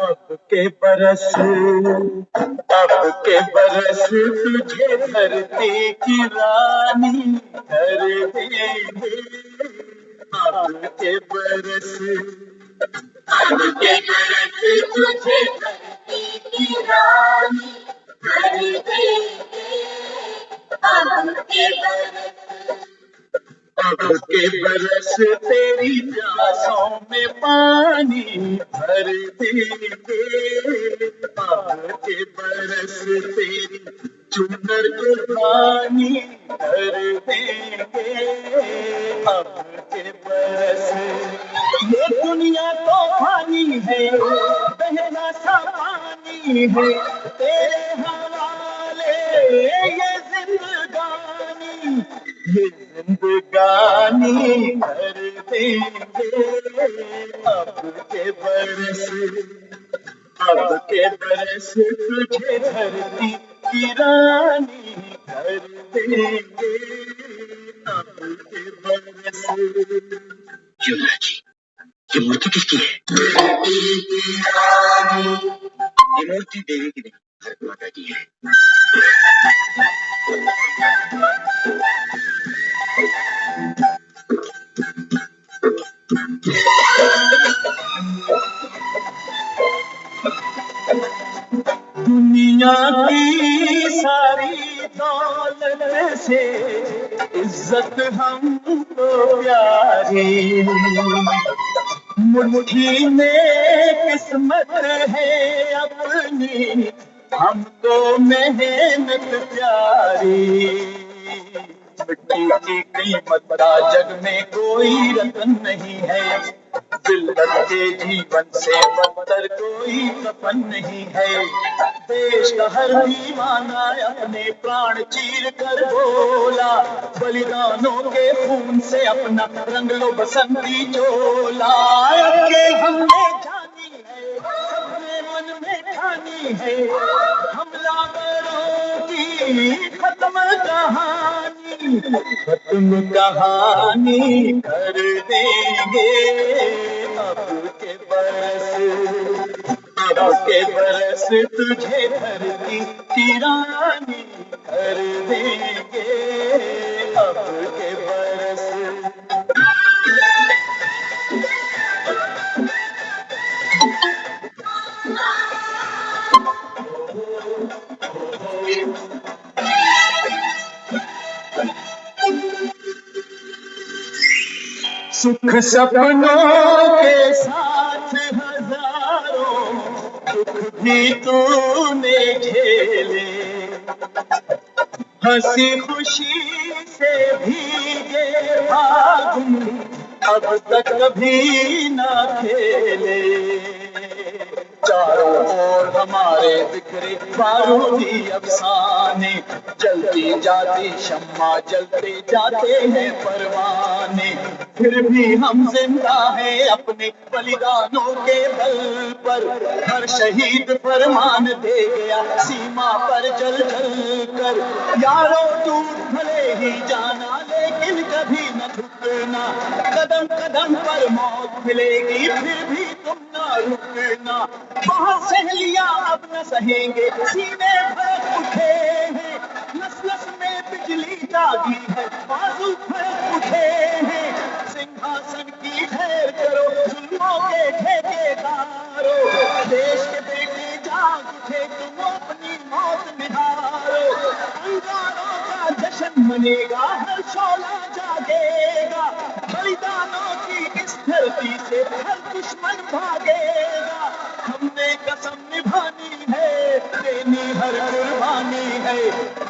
अब के बरस अब के बरस तुझे धरती की रानी कर देंगे। अब के बरस अब के बरस तुझे धरती की रानी कर देंगे। अब के बरस अब के बरस तेरी प्यासों में पानी भर देंगे। अब के बरस तेरी चुनर कुर्बानी कर देंगे। अब के बरस ये दुनिया तो पानी है, बहना सा पानी है, तेरे हवाले ये जिंदगानी, ये जिंदगानी कर देंगे। अब के बरस अब के बरस तुझे धरती की रानी कर देंगे। अब के बरस युवराज जी, ये मूर्ति किसकी है? ये मूर्ति देवी की नहीं, भारत माता की है। दुनिया की सारी दौलत से इज्जत हमको प्यारी, मुट्ठी में किस्मत है अपनी, हमको मेहनत प्यारी। मिट्टी की कीमत का जग में कोई रतन नहीं है, जिल्लत के जीवन से बदतर कोई कफन नहीं है। देश का हर दीवाना अपने प्राण चीर कर बोला, बलिदानों के खून से अपना रंग लो बसंती चोला। के हमने जानी है, सबने मन में ठानी है, हमलावरों की खत्म कहानी, खत्म कहानी कर देंगे। अब के बरस तुझे धरती की रानी कर देंगे। अब के बरस सुख सपनों के साथ हजारों दुख भी तूने झेले, हंसी खुशी से भीगे फागुन अब तक कभी ना खेले। चारों ओर हमारे बिखरे बारूदी अफसाने, जलती जाती शम्मा जलते जाते हैं परवाने, फिर भी हम जिंदा हैं अपने बलिदानों के बल पर। हर शहीद फरमान दे गया सीमा पर जल जल कर, यारों टूट भले ही जाना लेकिन कभी न झुकना, कदम कदम पर मौत मिलेगी फिर भी तुम ना रुकना। बहुत सहेलियां अब न सहेंगे, सीने भड़क उठे हैं, नस नस में बिजली जागी है, बाजू भड़क उठे हैं, सिंहासन की खैर करो जुल्मों के ठेकेदारों, देश के बेटे जाग उठे तुम अपनी मौत निहारो। अंगारों का जश्न मनेगा, हर शोला जागेगा, बलिदानों की इस धरती से हर दुश्मन भागेगा। हमने कसम निभानी है, देनी हर कुर्बानी है,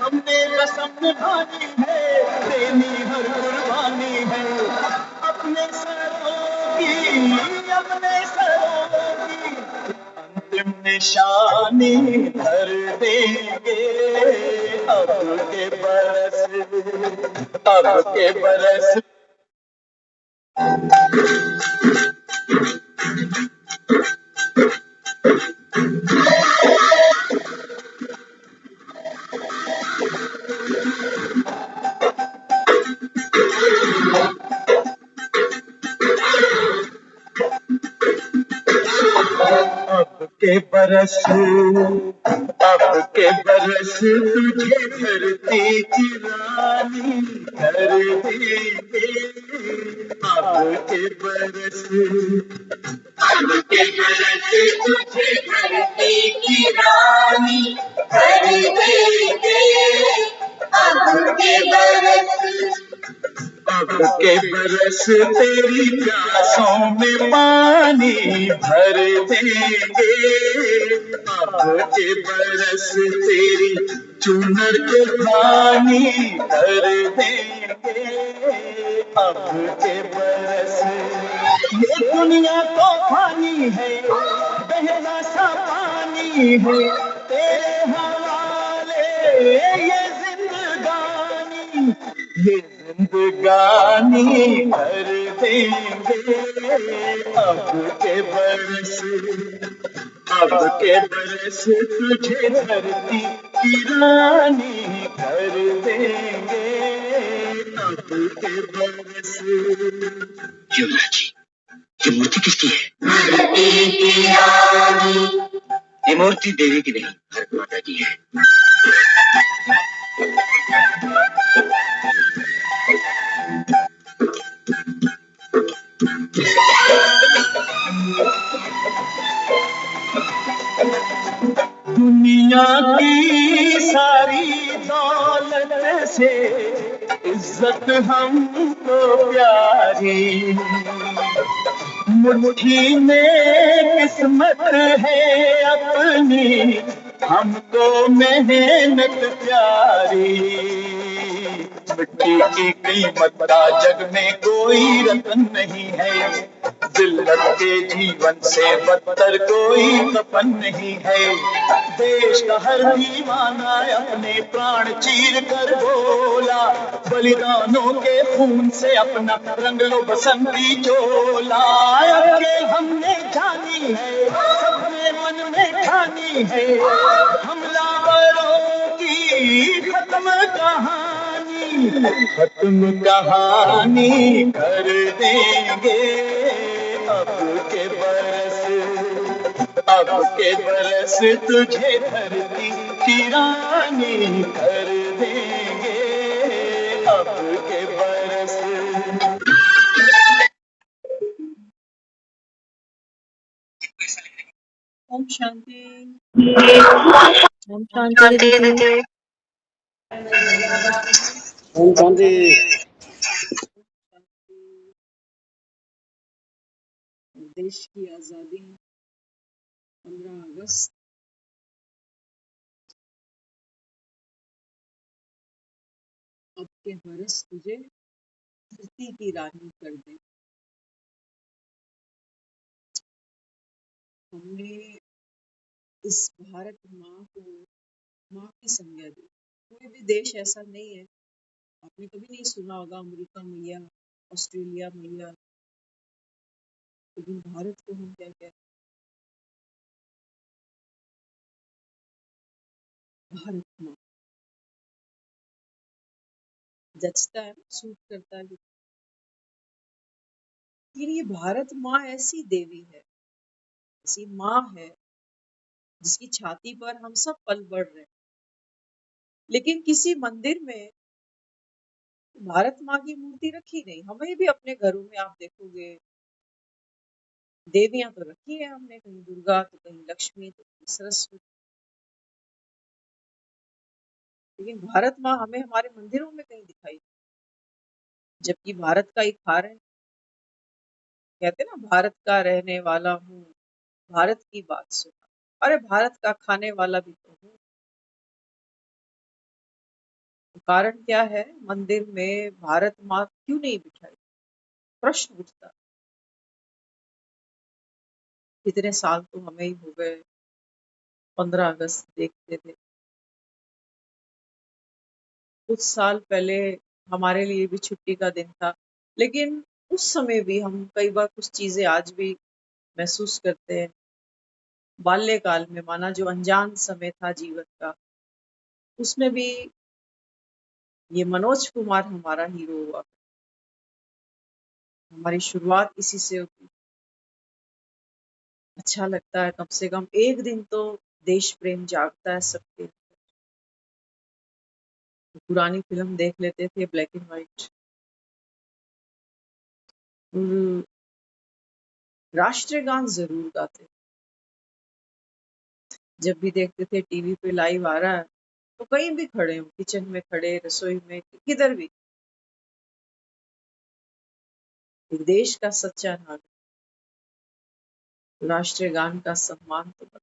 हमने कसम निभानी है, देनी हर कुर्बानी है। अपने सरों की अंतिम निशानी धर देंगे। अब के बरस के बरस, अब के बरस तुझे धरती की रानी कर देंगे। अब के बरस, अब के बरस तुझे धरती की रानी कर देंगे। अब के बरस, अब के बरस तेरी प्यासों में पानी भर देंगे। अब के बरस तेरी चुनर के पानी कर देंगे। अब के बरस, ये दुनिया तो पानी है, बहना सा पानी है, तेरे हवाले ये जिंदगानी, ये जिंदगानी कर देंगे। अब के बरस, अब के बरस तुझे धरती की रानी कर देंगे। अब के बरस। युवराज जी, ये मूर्ति किसकी है? धरती की रानी। ये मूर्ति देवी की नहीं, भारत माता की है। दुनिया की सारी दौलत से इज्जत हमको प्यारी, मुट्ठी में किस्मत है अपनी, हमको मेहनत प्यारी। मिट्टी की कीमत का जग में कोई रतन नहीं है, जिल्लत के जीवन से बदतर कोई कफन नहीं है। देश का हर दीवाना अपने प्राण चीर कर बोला, बलिदानों के खून से अपना रंग लो बसंती चोला। के हमने जानी है, सबने मन में ठानी है, हमलावरों की खत्म कहानी, खत्म कहानी कर देंगे। अब के बरस, अब के बरस तुझे धरती की रानी कर देंगे। अब के बरस। ओम शांति। ओम शांति दीदी। ओम शांति। देश की आज़ादी 15 अगस्त अब के बरस तुझे धरती की रानी कर दे। हमने इस भारत माँ को माँ की संज्ञा दी। कोई भी देश ऐसा नहीं है, आपने कभी नहीं सुना होगा अमेरिका मैया, ऑस्ट्रेलिया मैया, लेकिन भारत को हम क्या कहते हैं? भारत माँ। जचता है, सूट करता है। लेकिन ये भारत माँ ऐसी देवी है, ऐसी माँ है जिसकी छाती पर हम सब पल बढ़ रहे हैं, लेकिन किसी मंदिर में भारत माँ की मूर्ति रखी नहीं। हमें भी अपने घरों में आप देखोगे देवियां तो रखी है हमने, कहीं दुर्गा तो कहीं लक्ष्मी तो कहीं सरस्वती, लेकिन भारत माँ हमें हमारे मंदिरों में कहीं दिखाई, जबकि भारत का एक हार है। कहते ना, भारत का रहने वाला हूँ, भारत की बात सुना। अरे भारत का खाने वाला भी तो हूँ। कारण क्या है, मंदिर में भारत माँ क्यों नहीं बिठाई? प्रश्न उठता। इतने साल तो हमें ही हो गए 15 अगस्त देखते थे। कुछ साल पहले हमारे लिए भी छुट्टी का दिन था, लेकिन उस समय भी हम कई बार कुछ चीजें आज भी महसूस करते हैं। बाल्यकाल में माना जो अनजान समय था जीवन का, उसमें भी ये मनोज कुमार हमारा हीरो हुआ। हमारी शुरुआत इसी से होती। अच्छा लगता है, कम से कम एक दिन तो देश प्रेम जागता है सबके। पुरानी फिल्म देख लेते थे ब्लैक एंड व्हाइट, और राष्ट्रीय गान जरूर गाते। जब भी देखते थे टीवी पे लाइव आ रहा है, तो कहीं भी खड़े हो, किचन में खड़े, रसोई में, किधर भी, एक देश का सच्चा नागरिक राष्ट्रीय गान का सम्मान तो बनता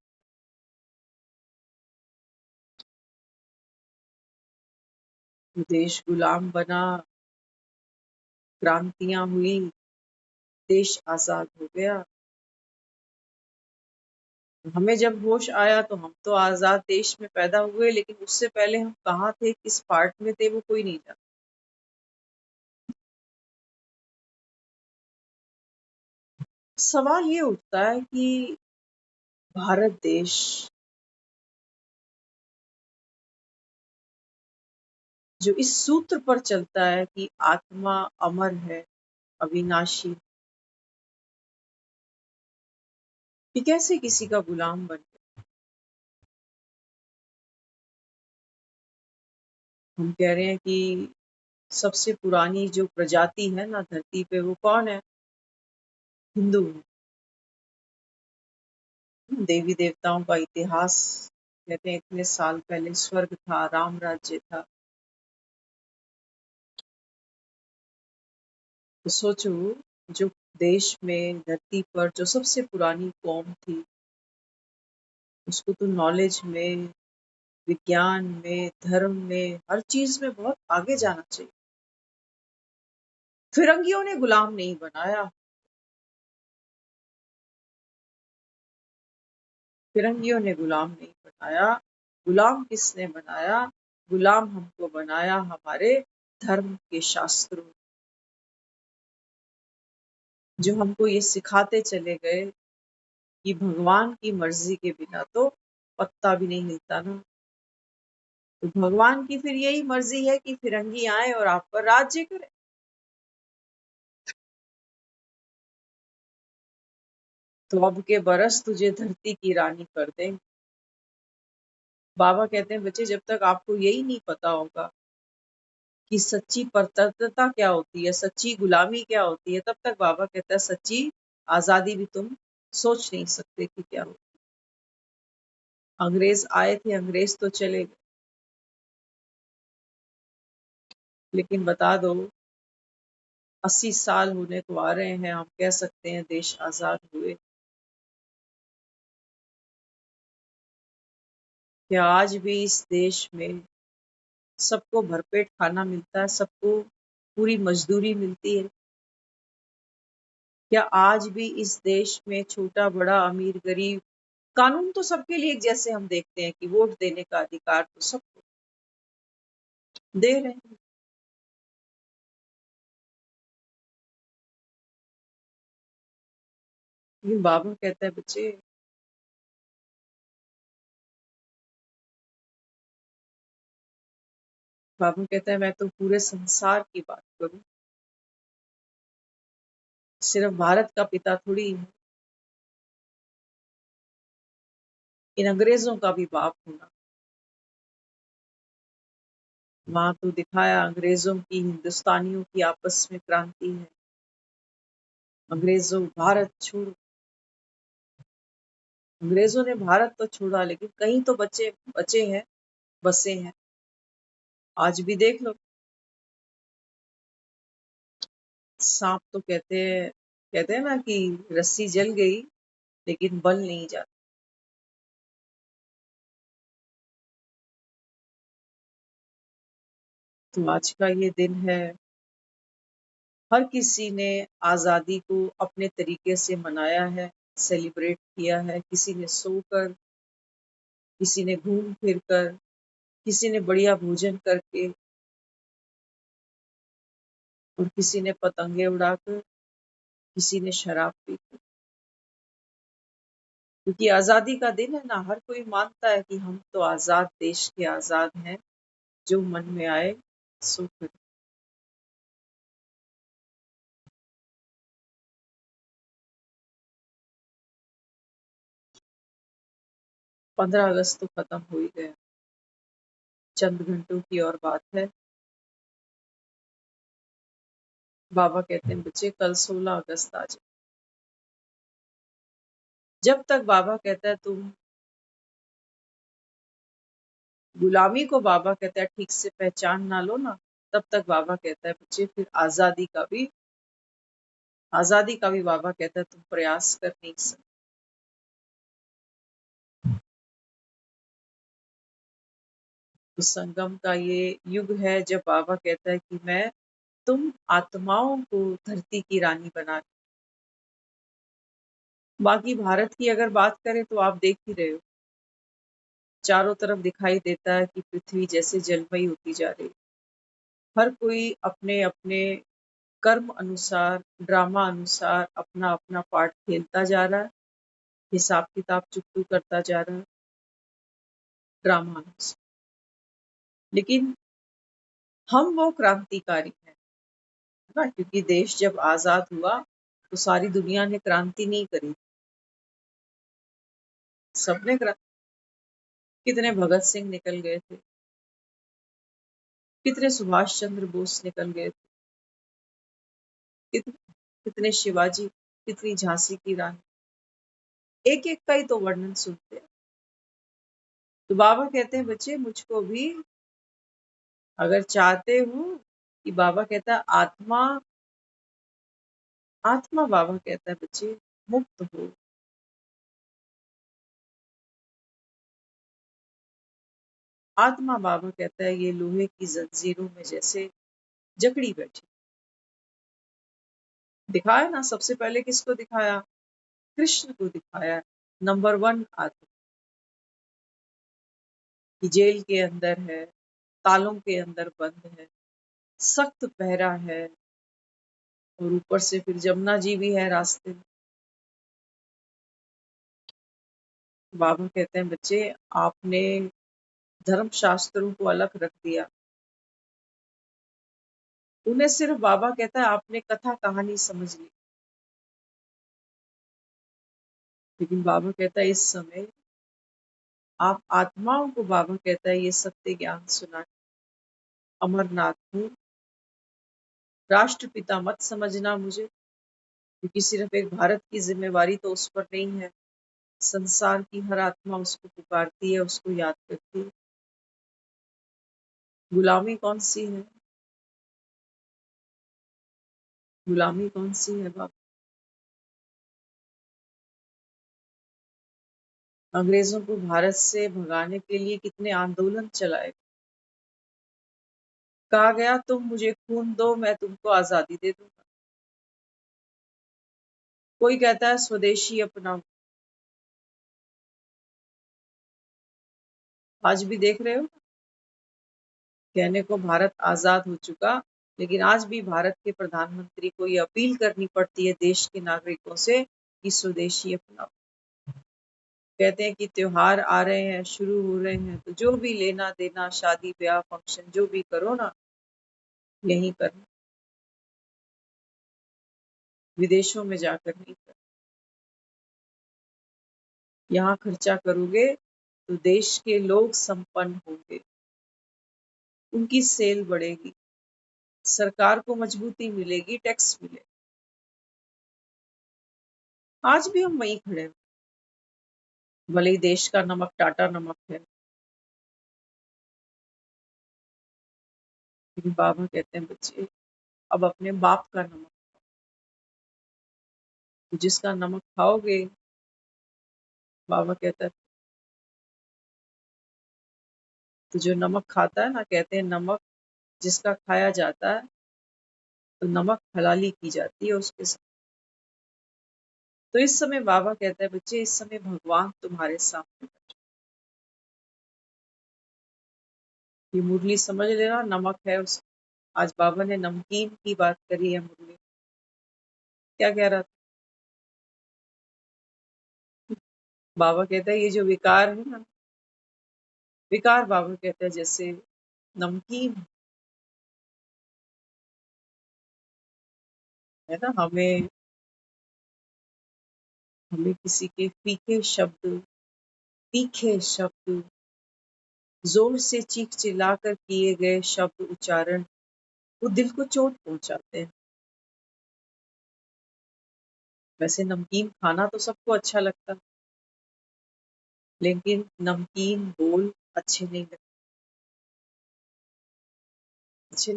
है। देश गुलाम बना, क्रांतियां हुई, देश आजाद हो गया। हमें जब होश आया तो हम तो आजाद देश में पैदा हुए, लेकिन उससे पहले हम कहाँ थे, किस पार्ट में थे, वो कोई नहीं जानता। सवाल ये उठता है कि भारत देश जो इस सूत्र पर चलता है कि आत्मा अमर है, अविनाशी, ये कैसे किसी का गुलाम बन गया। हम कह रहे हैं कि सबसे पुरानी जो प्रजाति है ना धरती पे, वो कौन है? हिंदू है। देवी देवताओं का इतिहास कहते हैं इतने साल पहले स्वर्ग था, राम राज्य था। तो सोचो, जो देश में, धरती पर जो सबसे पुरानी कौम थी, उसको तो नॉलेज में, विज्ञान में, धर्म में, हर चीज में बहुत आगे जाना चाहिए। फिरंगियों ने गुलाम नहीं बनाया। फिरंगियों ने गुलाम नहीं बनाया। गुलाम किसने बनाया? गुलाम हमको बनाया हमारे धर्म के शास्त्रों, जो हमको ये सिखाते चले गए कि भगवान की मर्जी के बिना तो पत्ता भी नहीं हिलता ना। तो भगवान की फिर यही मर्जी है कि फिरंगी आए और आप पर राज्य करें। तो अब के बरस तुझे धरती की रानी कर देंगे। बाबा कहते हैं बच्चे, जब तक आपको यही नहीं पता होगा कि सच्ची परतंत्रता क्या होती है, सच्ची गुलामी क्या होती है, तब तक बाबा कहता है सच्ची आजादी भी तुम सोच नहीं सकते कि क्या हो। अंग्रेज आए थे, अंग्रेज तो चले गए, लेकिन बता दो 80 साल होने को आ रहे हैं, हम कह सकते हैं देश आजाद हुए। क्या आज भी इस देश में सबको भरपेट खाना मिलता है, सबको पूरी मजदूरी मिलती है? क्या आज भी इस देश में छोटा बड़ा, अमीर गरीब, कानून तो सबके लिए एक जैसे हम देखते हैं कि वोट देने का अधिकार तो सबको दे रहे हैं। लेकिन बाबा कहता है बच्चे, बाबा कहता है मैं तो पूरे संसार की बात करूं, सिर्फ भारत का पिता थोड़ी है, इन अंग्रेजों का भी बाप हूं। वहां तो दिखाया अंग्रेजों की हिंदुस्तानियों की आपस में क्रांति है। अंग्रेजों भारत छोड़ो, अंग्रेजों ने भारत तो छोड़ा, लेकिन कहीं तो बच्चे बचे हैं, बसे हैं। आज भी देख लो, सांप तो कहते हैं ना कि रस्सी जल गई लेकिन बल नहीं जाता। तो आज का ये दिन है, हर किसी ने आजादी को अपने तरीके से मनाया है, सेलिब्रेट किया है। किसी ने सोकर, किसी ने घूम फिर कर, किसी ने बढ़िया भोजन करके, और किसी ने पतंगे उड़ाकर, किसी ने शराब पीकर। क्योंकि आजादी का दिन है ना, हर कोई मानता है कि हम तो आजाद देश के आजाद हैं, जो मन में आए सो करें। 15 अगस्त तो खत्म हो ही गया, चंद घंटों की और बात है। बाबा कहते हैं बच्चे कल 16 अगस्त आ जाए। जब तक बाबा कहता है तुम गुलामी को, बाबा कहता है ठीक से पहचान ना लो ना, तब तक बाबा कहता है बच्चे फिर आजादी का भी बाबा कहता है तुम प्रयास कर नहीं सकते। तो संगम का ये युग है जब बाबा कहता है कि मैं तुम आत्माओं को धरती की रानी बना। बाकी भारत की अगर बात करें तो आप देख ही रहे हो, चारों तरफ दिखाई देता है कि पृथ्वी जैसे जलमयी होती जा रही है। हर कोई अपने अपने कर्म अनुसार, ड्रामा अनुसार अपना अपना पार्ट खेलता जा रहा है, हिसाब किताब चुकतू करता जा रहा है ड्रामा अनुसार। लेकिन हम वो क्रांतिकारी हैं ना, क्योंकि देश जब आजाद हुआ तो सारी दुनिया ने क्रांति नहीं करी, सबने कितने भगत सिंह निकल गए थे, कितने सुभाष चंद्र बोस निकल गए थे, कितने शिवाजी, कितनी झांसी की रानी, एक एक का ही तो वर्णन सुनते हैं। तो बाबा कहते हैं बच्चे मुझको भी अगर चाहते हो कि बाबा कहता है आत्मा, आत्मा बाबा कहता है बच्चे मुक्त हो। आत्मा बाबा कहता है ये लोहे की जंजीरों में जैसे जकड़ी बैठी। दिखाया ना, सबसे पहले किसको दिखाया? कृष्ण को दिखाया, नंबर 1 आत्मा की जेल के अंदर है, तालों के अंदर बंद है, सख्त पहरा है, और ऊपर से फिर जमुना जी भी है रास्ते में। बाबा कहते हैं बच्चे आपने धर्म शास्त्रों को अलग रख दिया, उन्हें सिर्फ बाबा कहता है आपने कथा कहानी समझ ली। लेकिन बाबा कहता है इस समय आप आत्माओं को, बाबा कहता है ये सत्य ज्ञान सुना। अमरनाथ हूँ, राष्ट्रपिता मत समझना मुझे, क्योंकि सिर्फ एक भारत की जिम्मेवारी तो उस पर नहीं है, संसार की हर आत्मा उसको पुकारती है, उसको याद करती है। गुलामी कौन सी है? गुलामी कौन सी है बाबा? अंग्रेजों को भारत से भगाने के लिए कितने आंदोलन चलाए, कहा गया तुम मुझे खून दो मैं तुमको आजादी दे दूंगा। कोई कहता है स्वदेशी अपनाओ, आज भी देख रहे हो, कहने को भारत आजाद हो चुका, लेकिन आज भी भारत के प्रधानमंत्री को ये अपील करनी पड़ती है देश के नागरिकों से कि स्वदेशी अपनाओ। कहते हैं कि त्योहार आ रहे हैं, शुरू हो रहे हैं, तो जो भी लेना देना, शादी ब्याह फंक्शन जो भी करो ना, यहीं करना, विदेशों में जाकर नहीं करना। यहाँ खर्चा करोगे तो देश के लोग संपन्न होंगे, उनकी सेल बढ़ेगी, सरकार को मजबूती मिलेगी, टैक्स मिलेगा। आज भी हम वहीं खड़े हैं, भले ही देश का नमक टाटा नमक है, लेकिन बाबा कहते हैं बच्चे अब अपने बाप का नमक, तो जिसका नमक खाओगे, बाबा कहता है तो जो नमक खाता है ना, कहते हैं नमक जिसका खाया जाता है तो नमक हलाली की जाती है उसके साथ। तो इस समय बाबा कहता है बच्चे इस समय भगवान तुम्हारे सामने बैठे। ये मुरली समझ लेना, नमक है उस। आज बाबा ने नमकीन की बात करी है मुरली। क्या कह रहा था बाबा? कहता है ये जो विकार है ना, विकार बाबा कहता है जैसे नमकीन है ना, हमें हमें किसी के फीके शब्द, तीखे शब्द, जोर से चीख चिल्लाकर किए गए शब्द उच्चारण वो दिल को चोट पहुंचाते हैं। वैसे नमकीन खाना तो सबको अच्छा लगता है, लेकिन नमकीन बोल अच्छे नहीं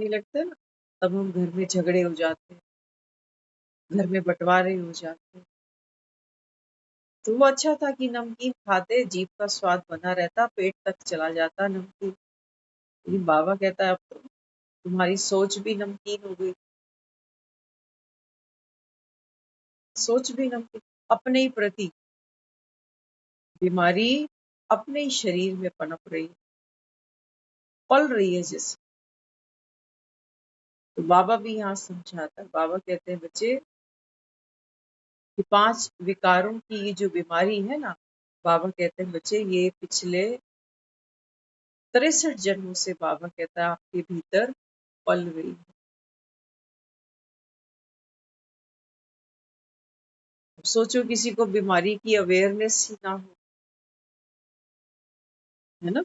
लगते ना। तब हम घर में झगड़े हो जाते हैं, घर में बंटवारे हो जाते हैं। तो वो अच्छा था कि नमकीन खाते जीभ का स्वाद बना रहता, पेट तक चला जाता नमकीन। लेकिन बाबा कहता है अब तो तुम्हारी सोच भी नमकीन हो गई, सोच भी नमकीन। अपने ही प्रति बीमारी अपने ही शरीर में पनप रही, पल रही है जैसे। तो बाबा भी यहाँ समझाता है। बाबा कहते हैं बच्चे कि 5 विकारों की ये जो बीमारी है ना, बाबा कहते हैं बच्चे ये पिछले 63 जन्मों से बाबा कहता है आपके भीतर पल रही है। अब सोचो किसी को बीमारी की अवेयरनेस ही ना हो, है ना।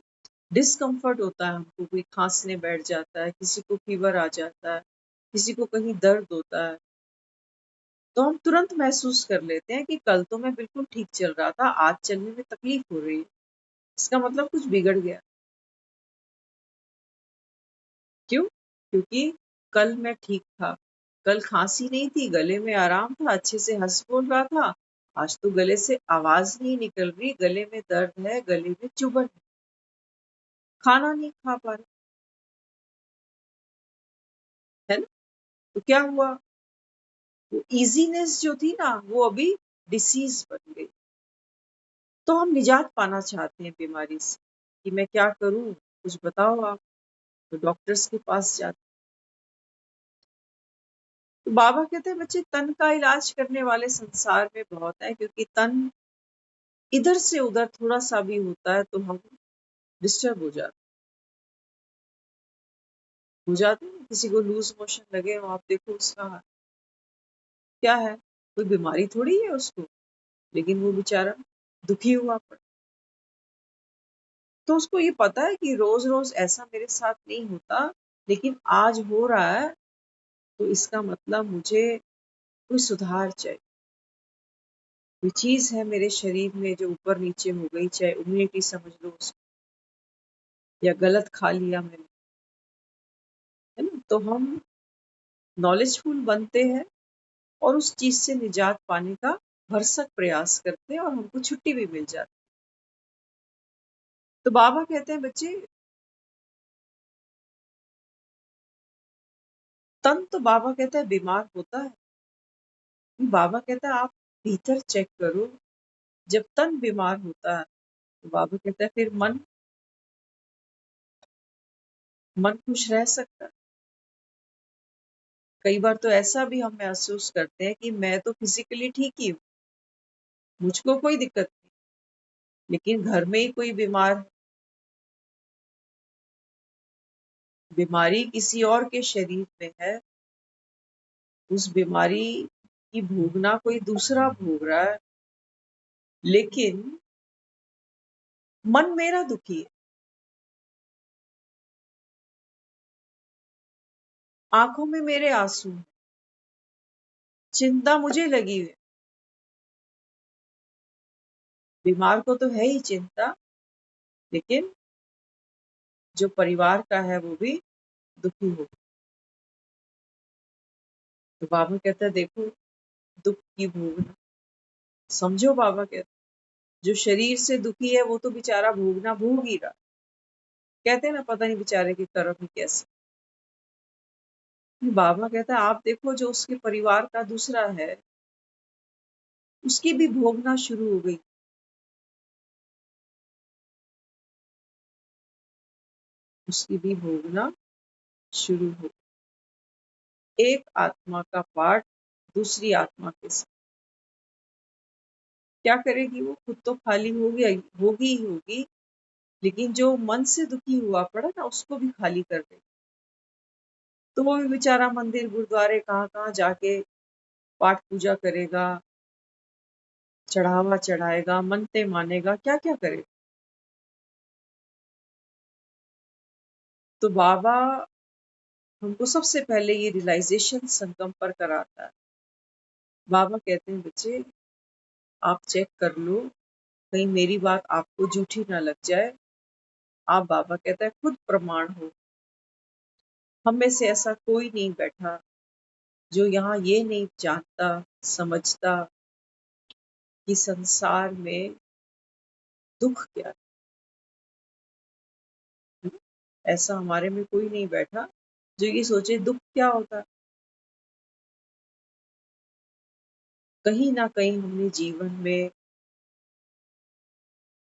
डिस्कम्फर्ट होता है, हमको कोई खांसने बैठ जाता है, किसी को फीवर आ जाता है, किसी को कहीं दर्द होता है, तो हम तुरंत महसूस कर लेते हैं कि कल तो मैं बिल्कुल ठीक चल रहा था, आज चलने में तकलीफ हो रही है, इसका मतलब कुछ बिगड़ गया। क्यों? क्योंकि कल मैं ठीक था, कल खांसी नहीं थी, गले में आराम था, अच्छे से हंस बोल रहा था। आज तो गले से आवाज नहीं निकल रही, गले में दर्द है, गले में चुभन है, खाना नहीं खा पा रहे, है ना। तो क्या हुआ, वो इजीनेस जो थी ना वो अभी डिसीज बन गई। तो हम निजात पाना चाहते हैं बीमारी से कि मैं क्या करूं, कुछ बताओ आप। तो डॉक्टर्स के पास जाते। तो बाबा कहते हैं बच्चे तन का इलाज करने वाले संसार में बहुत है, क्योंकि तन इधर से उधर थोड़ा सा भी होता है तो हम डिस्टर्ब हो जाते हैं। किसी को लूज मोशन लगे हो, आप देखो उसका हाल क्या है, कोई बीमारी थोड़ी है उसको, लेकिन वो बेचारा दुखी हुआ पड़ा। तो उसको ये पता है कि रोज रोज ऐसा मेरे साथ नहीं होता, लेकिन आज हो रहा है, तो इसका मतलब मुझे कोई सुधार चाहिए। कोई चीज है मेरे शरीर में जो ऊपर नीचे हो गई, चाहे इम्यूनिटी समझ लो उसको, या गलत खा लिया मैंने, है ना। तो हम नॉलेजफुल बनते हैं और उस चीज से निजात पाने का भरसक प्रयास करते हैं और हमको छुट्टी भी मिल जाती है। तो बाबा कहते हैं बच्चे तन तो बाबा कहता है बीमार होता है। बाबा कहता है आप भीतर चेक करो, जब तन बीमार होता है तो बाबा कहता है फिर मन खुश रह सकता है। कई बार तो ऐसा भी हम महसूस करते हैं कि मैं तो फिजिकली ठीक ही हूँ, मुझको कोई दिक्कत नहीं, लेकिन घर में ही कोई बीमार है, बीमारी किसी और के शरीर में है, उस बीमारी की भोगना कोई दूसरा भोग रहा है, लेकिन मन मेरा दुखी है, आंखों में मेरे आंसू हैं, चिंता मुझे लगी हुई है। बीमार को तो है ही चिंता, लेकिन जो परिवार का है वो भी दुखी हो। तो बाबा कहता है देखो दुख की भोगना, समझो बाबा कहते जो शरीर से दुखी है वो तो बेचारा भोगना भोग ही रहा। कहते हैं ना पता नहीं बेचारे के कर्म ही कैसे। बाबा कहता है आप देखो जो उसके परिवार का दूसरा है, उसकी भी भोगना शुरू हो गई, उसकी भी भोगना शुरू हो। एक आत्मा का पार्ट दूसरी आत्मा के साथ क्या करेगी, वो खुद तो खाली होगी ही होगी, लेकिन जो मन से दुखी हुआ पड़ा ना उसको भी खाली कर दे। तो वो भी बेचारा मंदिर गुरुद्वारे कहाँ कहाँ जाके पाठ पूजा करेगा, चढ़ावा चढ़ाएगा, मनते मानेगा, क्या क्या करेगा, तो बाबा हमको सबसे पहले ये रियलाइजेशन संगम पर कराता है। बाबा कहते हैं बच्चे आप चेक कर लो कहीं मेरी बात आपको झूठी ना लग जाए। आप बाबा कहता है खुद प्रमाण हो। हम में से ऐसा कोई नहीं बैठा जो यहाँ ये नहीं जानता समझता कि संसार में दुख क्या है। ऐसा हमारे में कोई नहीं बैठा जो ये सोचे दुख क्या होता है। कहीं ना कहीं हमने जीवन में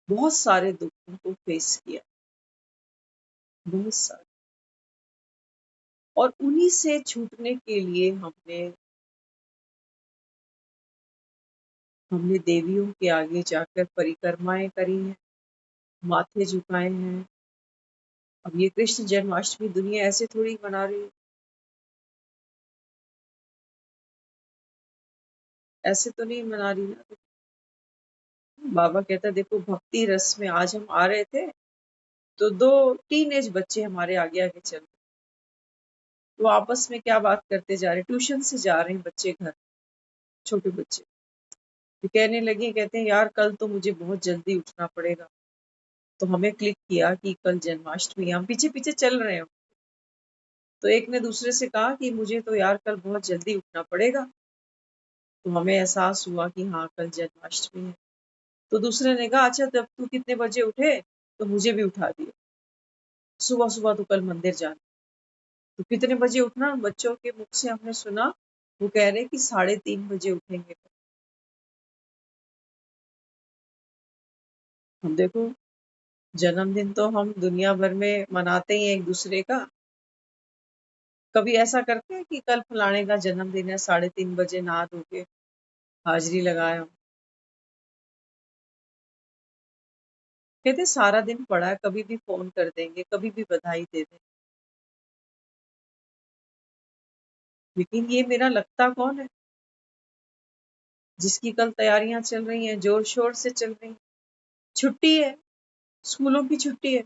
बहुत सारे दुखों को फेस किया, बहुत सारे, और उन्हीं से छूटने के लिए हमने हमने देवियों के आगे जाकर परिक्रमाएं करी हैं, माथे झुकाए हैं। अब ये कृष्ण जन्माष्टमी दुनिया ऐसे थोड़ी मना रही है, ऐसे तो नहीं मना रही ना। बाबा कहता देखो भक्ति रस में आज हम आ रहे थे तो दो टीनेज बच्चे हमारे आगे आगे चल रहे, वो आपस में क्या बात करते जा रहे, ट्यूशन से जा रहे हैं बच्चे घर, छोटे बच्चे, तो कहने लगे, कहते हैं यार कल तो मुझे बहुत जल्दी उठना पड़ेगा। तो हमें क्लिक किया कि कल जन्माष्टमी, हम पीछे पीछे चल रहे हैं। तो एक ने दूसरे से कहा कि मुझे तो यार कल बहुत जल्दी उठना पड़ेगा। तो हमें एहसास हुआ कि हाँ कल जन्माष्टमी है। तो दूसरे ने कहा अच्छा जब तू कितने बजे उठे तो मुझे भी उठा दिया, सुबह सुबह तो कल मंदिर जाना। तो कितने बजे उठना, बच्चों के मुख से हमने सुना वो कह रहे कि 3:30 बजे उठेंगे। हम देखो जन्मदिन तो हम दुनिया भर में मनाते ही हैं एक दूसरे का, कभी ऐसा करते हैं कि कल फलाने का जन्मदिन है 3:30 बजे नहा धो के हाजिरी लगाए। कहते सारा दिन पड़ा है, कभी भी फोन कर देंगे, कभी भी बधाई दे देंगे। लेकिन ये मेरा लगता कौन है जिसकी कल तैयारियां चल रही हैं, जोर शोर से चल रही हैं। छुट्टी है, स्कूलों की छुट्टी है,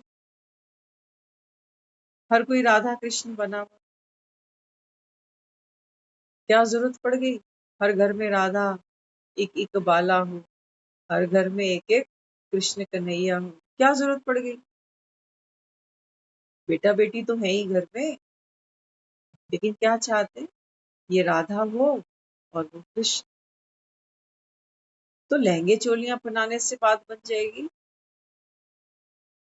हर कोई राधा कृष्ण बना हुआ, क्या जरूरत पड़ गई हर घर में राधा एक एक बाला हो, हर घर में एक एक कृष्ण कन्हैया हो, क्या जरूरत पड़ गई। बेटा बेटी तो है ही घर में, लेकिन क्या चाहते हैं ये राधा हो और वो कृष्ण। तो लहंगे चोलियां पहनाने से बात बन जाएगी।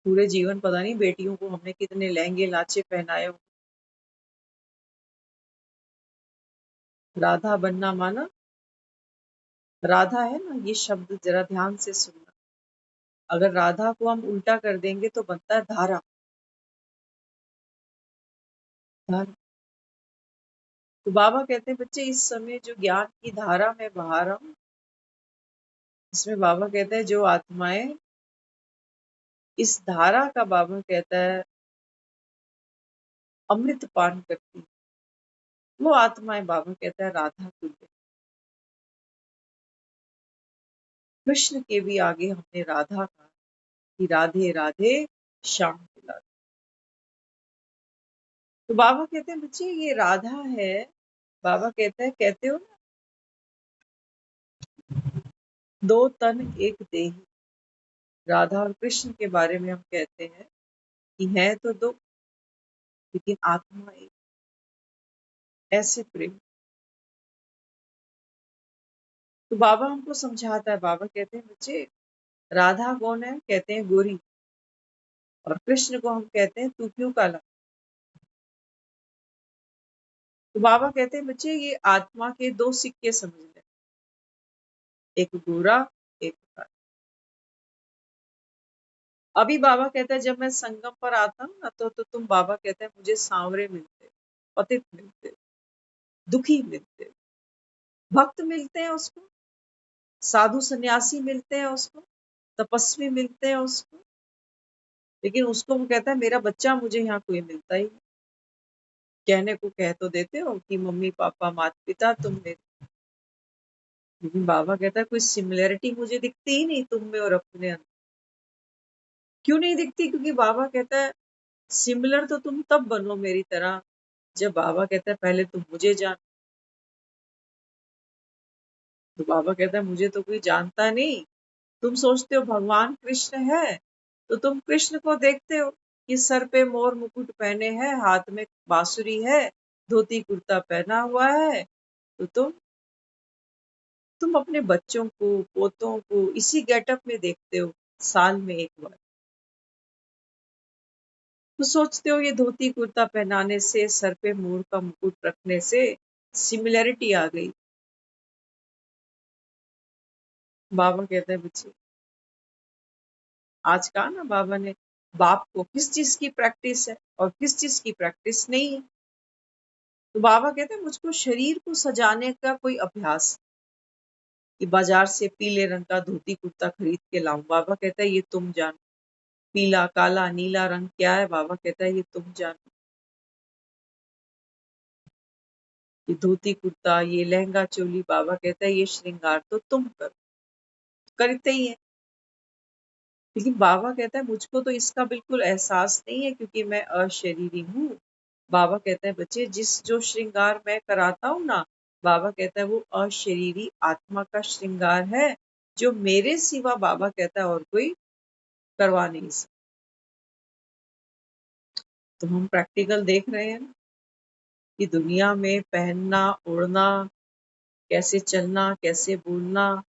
पूरे जीवन पता नहीं बेटियों को हमने कितने लहंगे लाचे पहनाए हो। राधा बनना माना, राधा है ना ये शब्द जरा ध्यान से सुनना, अगर राधा को हम उल्टा कर देंगे तो बनता है धारा। धारा। तो बाबा कहते हैं बच्चे इस समय जो ज्ञान की धारा में बहा रहा हूँ, इसमें बाबा कहते हैं जो आत्माएं इस धारा का, बाबा कहता है अमृत पान करती, वो आत्माएं बाबा कहता है राधा तुल्य। कृष्ण के भी आगे हमने राधा कहा कि राधे राधे श्याम के। तो बाबा कहते हैं बच्चे ये राधा है। बाबा कहता है कहते हो ना दो तन एक देही, राधा और कृष्ण के बारे में हम कहते हैं कि है तो दो लेकिन आत्मा एक, ऐसे प्रेम। तो बाबा हमको समझाता है, बाबा कहते हैं बच्चे राधा कौन है, कहते हैं गोरी, और कृष्ण को हम कहते हैं तू क्यों काला। तो बाबा कहते हैं बच्चे ये आत्मा के दो सिक्के समझ ले, एक गोरा एक काला। अभी बाबा कहता है जब मैं संगम पर आता हूँ ना तो तुम, बाबा कहते हैं मुझे सांवरे मिलते, पतित मिलते, दुखी मिलते, भक्त मिलते हैं उसको, साधु सन्यासी मिलते हैं उसको, तपस्वी मिलते हैं उसको, लेकिन उसको वो कहता है मेरा बच्चा मुझे यहाँ कोई मिलता ही नहीं। कहने को कह तो देते हो कि मम्मी पापा माता पिता तुम मेरे, लेकिन बाबा कहता है कोई सिमिलैरिटी मुझे दिखती ही नहीं तुम में और अपने अंदर। क्यों नहीं दिखती, क्योंकि बाबा कहता है सिमिलर तो तुम तब बनो मेरी तरह जब बाबा कहता है पहले तुम मुझे जान। तो बाबा कहता है मुझे तो कोई जानता नहीं। तुम सोचते हो भगवान कृष्ण है, तो तुम कृष्ण को देखते हो कि सर पे मोर मुकुट पहने हैं, हाथ में बांसुरी है, धोती कुर्ता पहना हुआ है। तो तुम अपने बच्चों को, पोतों को इसी गेटअप में देखते हो साल में एक बार। तो सोचते हो ये धोती कुर्ता पहनाने से, सर पे मोर का मुकुट रखने से सिमिलैरिटी आ गई। बाबा कहते हैं बच्चे, आज कहा ना बाबा ने, बाप को किस चीज की प्रैक्टिस है और किस चीज की प्रैक्टिस नहीं है। तो बाबा कहते हैं मुझको शरीर को सजाने का कोई अभ्यास, कि बाजार से पीले रंग का धोती कुर्ता खरीद के लाऊं। बाबा कहता है ये तुम जानो, पीला काला नीला रंग क्या है। बाबा कहता है ये तुम जानो। ये धोती कुर्ता, ये लहंगा चोली, बाबा कहता है ये श्रृंगार तो तुम करो, करते ही है। लेकिन बाबा कहता है मुझको तो इसका बिल्कुल एहसास नहीं है क्योंकि मैं अशरीरी हूँ। बाबा कहते हैं बच्चे, जिस जो श्रृंगार मैं कराता हूँ ना, बाबा कहता है वो अशरीरी आत्मा का श्रृंगार है, जो मेरे सिवा बाबा कहता है और कोई करवा नहीं सकता। तो हम प्रैक्टिकल देख रहे हैं ना कि दुनिया में पहनना, ओढ़ना, कैसे चलना, कैसे बोलना,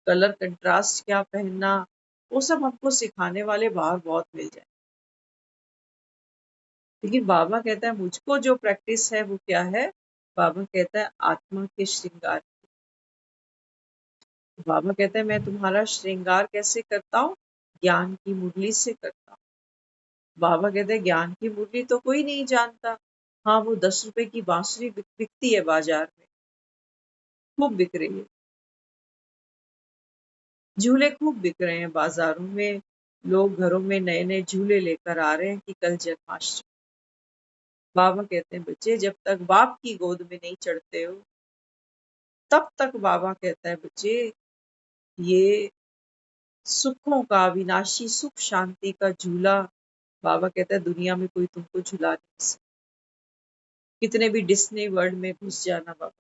कलर कंट्रास्ट क्या पहनना, वो सब हमको सिखाने वाले बाहर बहुत मिल जाए। लेकिन बाबा कहता है मुझको जो प्रैक्टिस है वो क्या है। बाबा कहता है आत्मा के श्रृंगार। बाबा कहता है मैं तुम्हारा श्रृंगार कैसे करता हूँ, ज्ञान की मुरली से करता हूँ। बाबा कहते हैं ज्ञान की मुरली तो कोई नहीं जानता। हाँ, वो 10 रुपए की बांसुरी बिकती है बाजार में, खूब बिक रही है। झूले खूब बिक रहे हैं बाजारों में। लोग घरों में नए नए झूले लेकर आ रहे हैं कि कल जन्माष्टमी। बाबा कहते हैं बच्चे, जब तक बाप की गोद में नहीं चढ़ते हो तब तक बाबा कहता है बच्चे, ये सुखों का विनाशी सुख शांति का झूला, बाबा कहता है दुनिया में कोई तुमको झुला नहीं सकता। कितने भी डिस्नी वर्ल्ड में घुस जाना बाबा,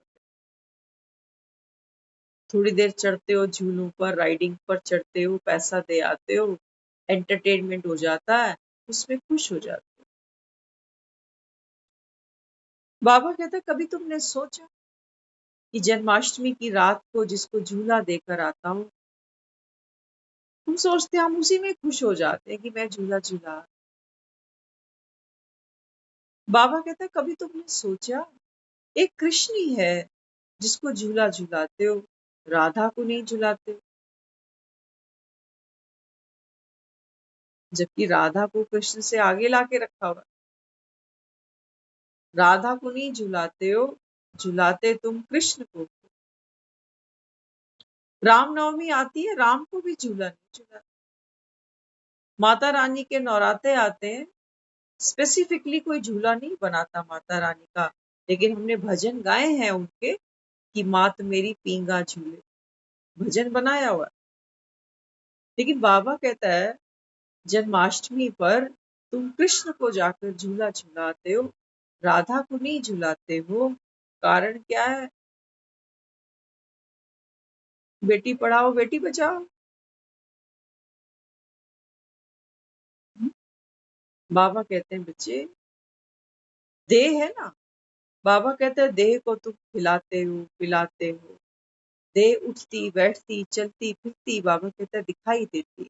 थोड़ी देर चढ़ते हो झूलों पर, राइडिंग पर चढ़ते हो, पैसा दे आते हो, एंटरटेनमेंट हो जाता है, उसमें खुश हो जाते हो। बाबा कहता है कभी तुमने सोचा कि जन्माष्टमी की रात को जिसको झूला देकर आता हूँ, हम सोचते हैं हम उसी में खुश हो जाते हैं कि मैं झूला झूला। बाबा कहता है कभी तुमने सोचा एक कृष्ण ही है जिसको झूला झुलाते हो, राधा को नहीं झुलाते हो। जबकि राधा को कृष्ण से आगे लाके रखा हुआ। राधा को नहीं झुलाते हो, झुलाते तुम कृष्ण को। रामनवमी आती है, राम को भी झूला नहीं झूला। माता रानी के नवरात्रे आते हैं, स्पेसिफिकली कोई झूला नहीं बनाता माता रानी का, लेकिन हमने भजन गाए हैं उनके कि मात मेरी पींगा झूले, भजन बनाया हुआ। लेकिन बाबा कहता है जन्माष्टमी पर तुम कृष्ण को जाकर झूला झुलाते हो, राधा को नहीं झुलाते हो। कारण क्या है? बेटी पढ़ाओ बेटी बचाओ। बाबा कहते हैं बच्चे, देह है ना, बाबा कहते हैं देह को तुम खिलाते हो पिलाते हो, देह उठती बैठती चलती फिरती, बाबा कहता है दिखाई देती है।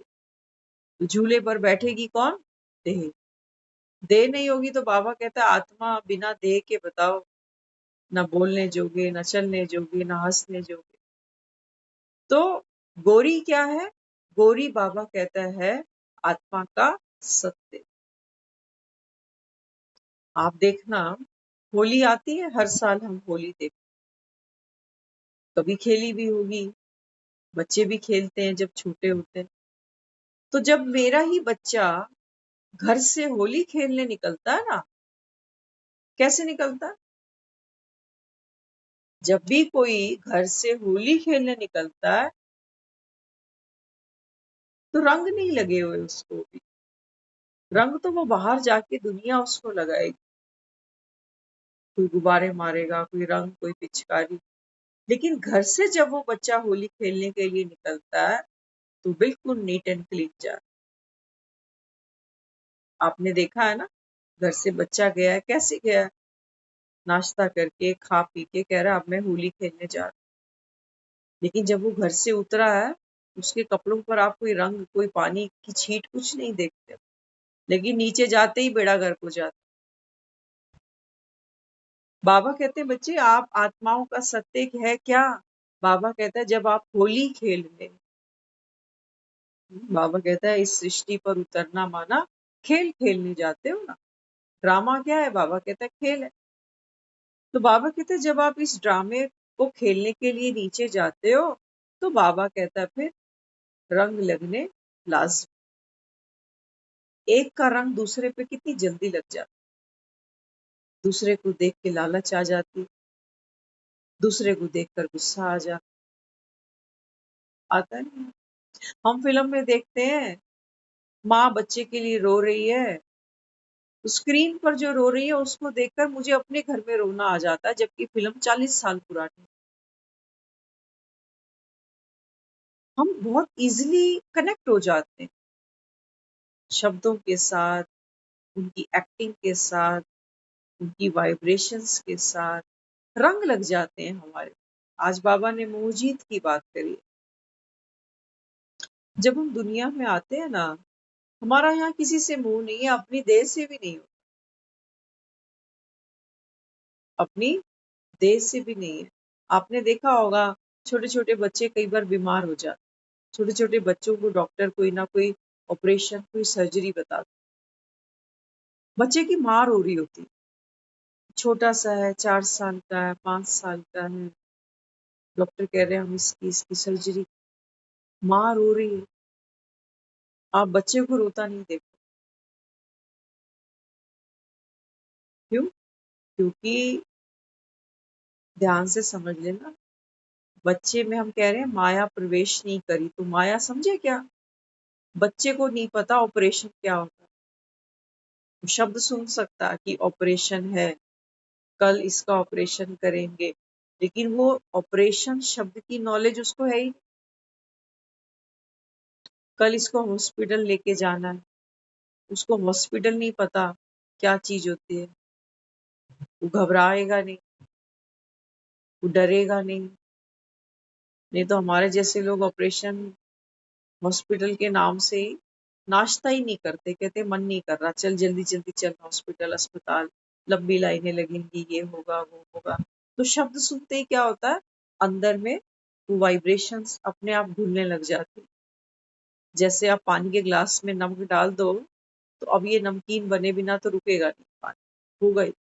तो झूले पर बैठेगी कौन? देह। देह नहीं होगी तो बाबा कहता है आत्मा बिना देह के बताओ, ना बोलने जोगे, ना चलने जोगे, ना हंसने जोगे। तो गोरी क्या है? गोरी बाबा कहता है आत्मा का सत्य। आप देखना, होली आती है, हर साल हम होली देखते, कभी खेली भी होगी, बच्चे भी खेलते हैं जब छोटे होते हैं। तो जब मेरा ही बच्चा घर से होली खेलने निकलता है ना, कैसे निकलता है? जब भी कोई घर से होली खेलने निकलता है तो रंग नहीं लगे हुए उसको भी, रंग तो वो बाहर जाके दुनिया उसको लगाएगी, कोई गुब्बारे मारेगा, कोई रंग, कोई पिचकारी। लेकिन घर से जब वो बच्चा होली खेलने के लिए निकलता है तो बिल्कुल नीट एंड क्लीन जा। आपने देखा है ना, घर से बच्चा गया है, कैसे गया है? नाश्ता करके, खा पी के कह रहा है अब मैं होली खेलने जा रहा हूं। लेकिन जब वो घर से उतरा है, उसके कपड़ों पर आप कोई रंग, कोई पानी की छींट कुछ नहीं देखते। लेकिन नीचे जाते ही बेड़ा गर्क हो जाता। बाबा कहते हैं बच्चे आप आत्माओं का सत्य है क्या? बाबा कहता है जब आप होली खेल रहे। बाबा कहता है इस सृष्टि पर उतरना माना खेल खेलने जाते हो ना। ड्रामा क्या है? बाबा कहता है खेल है। तो बाबा कहते हैं जब आप इस ड्रामे को खेलने के लिए नीचे जाते हो तो बाबा कहता है फिर रंग लगने लाजमी। एक का रंग दूसरे पे कितनी जल्दी लग जाता, दूसरे को देख के लालच आ जाती, दूसरे को देखकर गुस्सा आ जाता। आता नहीं। हम फिल्म में देखते हैं माँ बच्चे के लिए रो रही है, तो स्क्रीन पर जो रो रही है उसको देखकर मुझे अपने घर में रोना आ जाता है, जबकि फिल्म 40 साल पुरानी। हम बहुत इजीली कनेक्ट हो जाते हैं शब्दों के साथ, उनकी एक्टिंग के साथ, उनकी वाइब्रेशंस के साथ रंग लग जाते हैं हमारे। आज बाबा ने मोहजीत की बात करी। जब हम दुनिया में आते हैं ना, हमारा यहाँ किसी से मुंह नहीं है, अपनी देह से भी नहीं, अपनी देह से भी नहीं है। आपने देखा होगा छोटे छोटे बच्चे कई बार बीमार हो जाते, छोटे छोटे बच्चों को डॉक्टर कोई ना कोई ऑपरेशन, कोई सर्जरी बताता। बच्चे की मां रो रही होती, छोटा सा है, 4 साल का है, 5 साल का है, डॉक्टर कह रहे हैं हम इसकी इसकी सर्जरी। माँ रो रही है, आप बच्चे को रोता नहीं देखते। क्यों? क्योंकि ध्यान से समझ लेना, बच्चे में हम कह रहे हैं माया प्रवेश नहीं करी, तो माया समझे क्या? बच्चे को नहीं पता ऑपरेशन क्या होता है। वो शब्द सुन सकता कि ऑपरेशन है, कल इसका ऑपरेशन करेंगे, लेकिन वो ऑपरेशन शब्द की नॉलेज उसको है ही। कल इसको हॉस्पिटल लेके जाना है, उसको हॉस्पिटल नहीं पता क्या चीज होती है। वो घबराएगा नहीं, वो डरेगा नहीं। नहीं तो हमारे जैसे लोग ऑपरेशन हॉस्पिटल के नाम से ही नाश्ता ही नहीं करते, कहते मन नहीं कर रहा, चल जल्दी जल्दी चल हॉस्पिटल, अस्पताल, लंबी लाइनें लगेंगी, ये होगा वो होगा। तो शब्द सुनते ही क्या होता है, अंदर में वो वाइब्रेशंस अपने आप घुलने लग जाती। जैसे आप पानी के ग्लास में नमक डाल दो, तो अब ये नमकीन बने बिना तो रुकेगा नहीं, पानी होगा ही।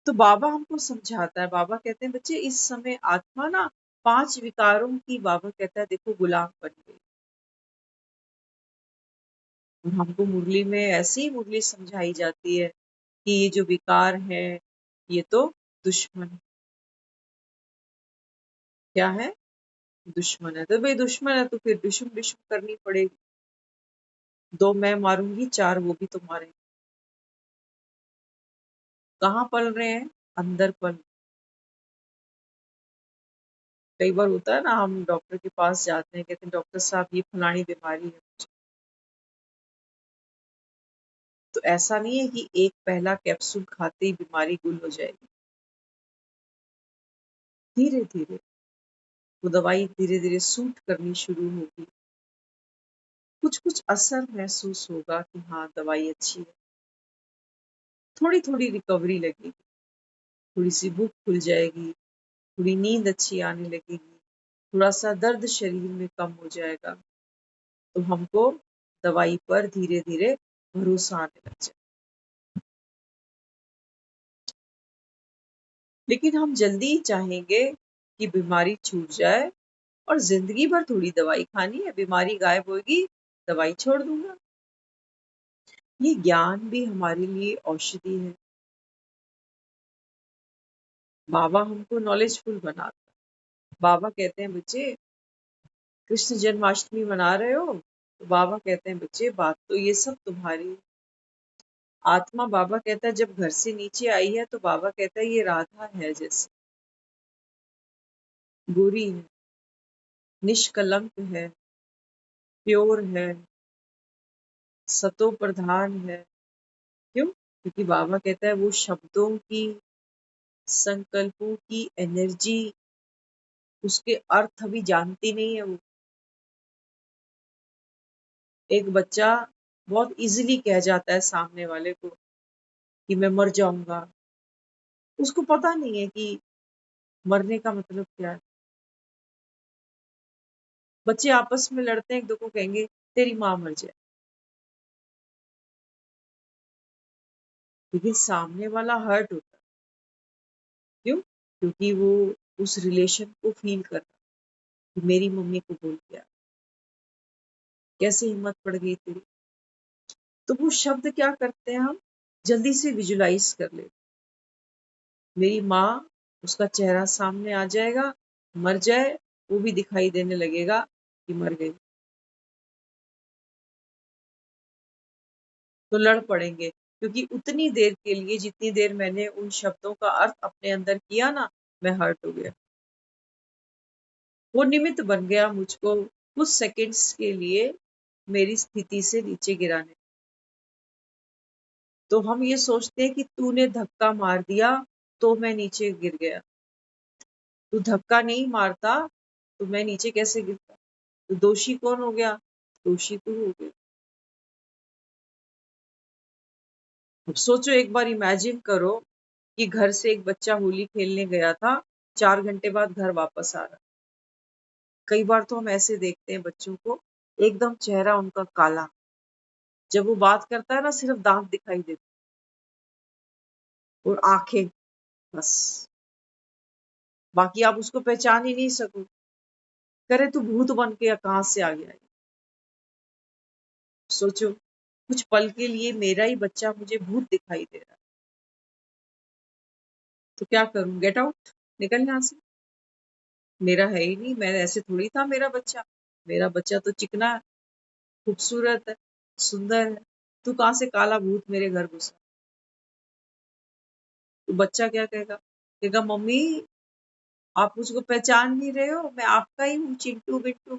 तो बाबा हमको समझाता है, बाबा कहते हैं बच्चे इस समय आत्मा ना 5 विकारों की, बाबा कहता है देखो गुलाम बन गई। और हमको मुरली में ऐसी मुरली समझाई जाती है कि ये जो विकार है ये तो दुश्मन है। क्या है? दुश्मन है। तो भाई दुश्मन है तो फिर दुश्मन दुश्मन करनी पड़ेगी। 2 मैं मारूंगी, 4 वो भी तो मारेंगे। कहाँ पल रहे हैं? अंदर पल। कई बार होता है ना, हम डॉक्टर के पास जाते हैं, कहते हैं डॉक्टर साहब ये फलानी बीमारी है मुझे। तो ऐसा नहीं है कि एक पहला कैप्सूल खाते ही बीमारी गुल हो जाएगी। धीरे धीरे वो दवाई धीरे धीरे सूट करनी शुरू होगी। कुछ कुछ असर महसूस होगा कि हाँ दवाई अच्छी है, थोड़ी थोड़ी रिकवरी लगेगी, थोड़ी सी भूख खुल जाएगी, थोड़ी नींद अच्छी आने लगेगी, थोड़ा सा दर्द शरीर में कम हो जाएगा। तो हमको दवाई पर धीरे धीरे भरोसा आने लग जाए। लेकिन हम जल्दी ही चाहेंगे कि बीमारी छूट जाए, और जिंदगी भर थोड़ी दवाई खानी है, बीमारी गायब होगी दवाई छोड़ दूंगा। ये ज्ञान भी हमारे लिए औषधि है। बाबा हमको नॉलेजफुल बनाता है। बाबा कहते हैं बच्चे कृष्ण जन्माष्टमी मना रहे हो तो बाबा कहते हैं बच्चे बात तो ये सब तुम्हारी आत्मा। बाबा कहता है जब घर से नीचे आई है तो बाबा कहता है ये राधा है, जैसे गोरी है, निष्कलंक है, प्योर है, सतो प्रधान है। क्यों? क्योंकि बाबा कहता है वो शब्दों की, संकल्पों की एनर्जी, उसके अर्थ अभी जानती नहीं है वो। एक बच्चा बहुत इजीली कह जाता है सामने वाले को कि मैं मर जाऊंगा। उसको पता नहीं है कि मरने का मतलब क्या है। बच्चे आपस में लड़ते हैं, एक दो को कहेंगे तेरी माँ मर जाए, लेकिन सामने वाला हर्ट होता है। क्यों? क्योंकि वो उस रिलेशन को फील कर रहा है कि मेरी मम्मी को बोल दिया, कैसे हिम्मत पड़ गई तेरी। तो वो शब्द क्या करते हैं, हम जल्दी से विजुलाइज कर लेते। मेरी माँ, उसका चेहरा सामने आ जाएगा, मर जाए, वो भी दिखाई देने लगेगा कि मर गई। तो लड़ पड़ेंगे, क्योंकि उतनी देर के लिए जितनी देर मैंने उन शब्दों का अर्थ अपने अंदर किया ना, मैं हर्ट हो गया। वो निमित्त बन गया मुझको कुछ सेकंड्स के लिए मेरी स्थिति से नीचे गिराने। तो हम ये सोचते हैं कि तूने धक्का मार दिया तो मैं नीचे गिर गया। तू धक्का नहीं मारता तो मैं नीचे कैसे गिरता? तो दोषी कौन हो गया? दोषी तू हो गया। अब सोचो, एक बार इमेजिन करो कि घर से एक बच्चा होली खेलने गया था, 4 घंटे बाद घर वापस आ रहा। कई बार तो हम ऐसे देखते हैं बच्चों को, एकदम चेहरा उनका काला, जब वो बात करता है ना सिर्फ दांत दिखाई देते और आंखें, बस। बाकी आप उसको पहचान ही नहीं सको। करे तू भूत बन के कहां से आ गया है? सोचो, कुछ पल के लिए मेरा ही बच्चा मुझे भूत दिखाई दे रहा है, तो क्या करूं? गेट आउट, निकल यहाँ से। मेरा है ही नहीं, मैं ऐसे थोड़ी था मेरा बच्चा। मेरा बच्चा तो चिकना है, खूबसूरत है, सुंदर है। तू कहाँ से काला भूत मेरे घर घुसा? तो बच्चा क्या कहेगा? कहेगा मम्मी आप मुझको पहचान नहीं रहे हो, मैं आपका ही हूँ, चिंटू बिट्टू।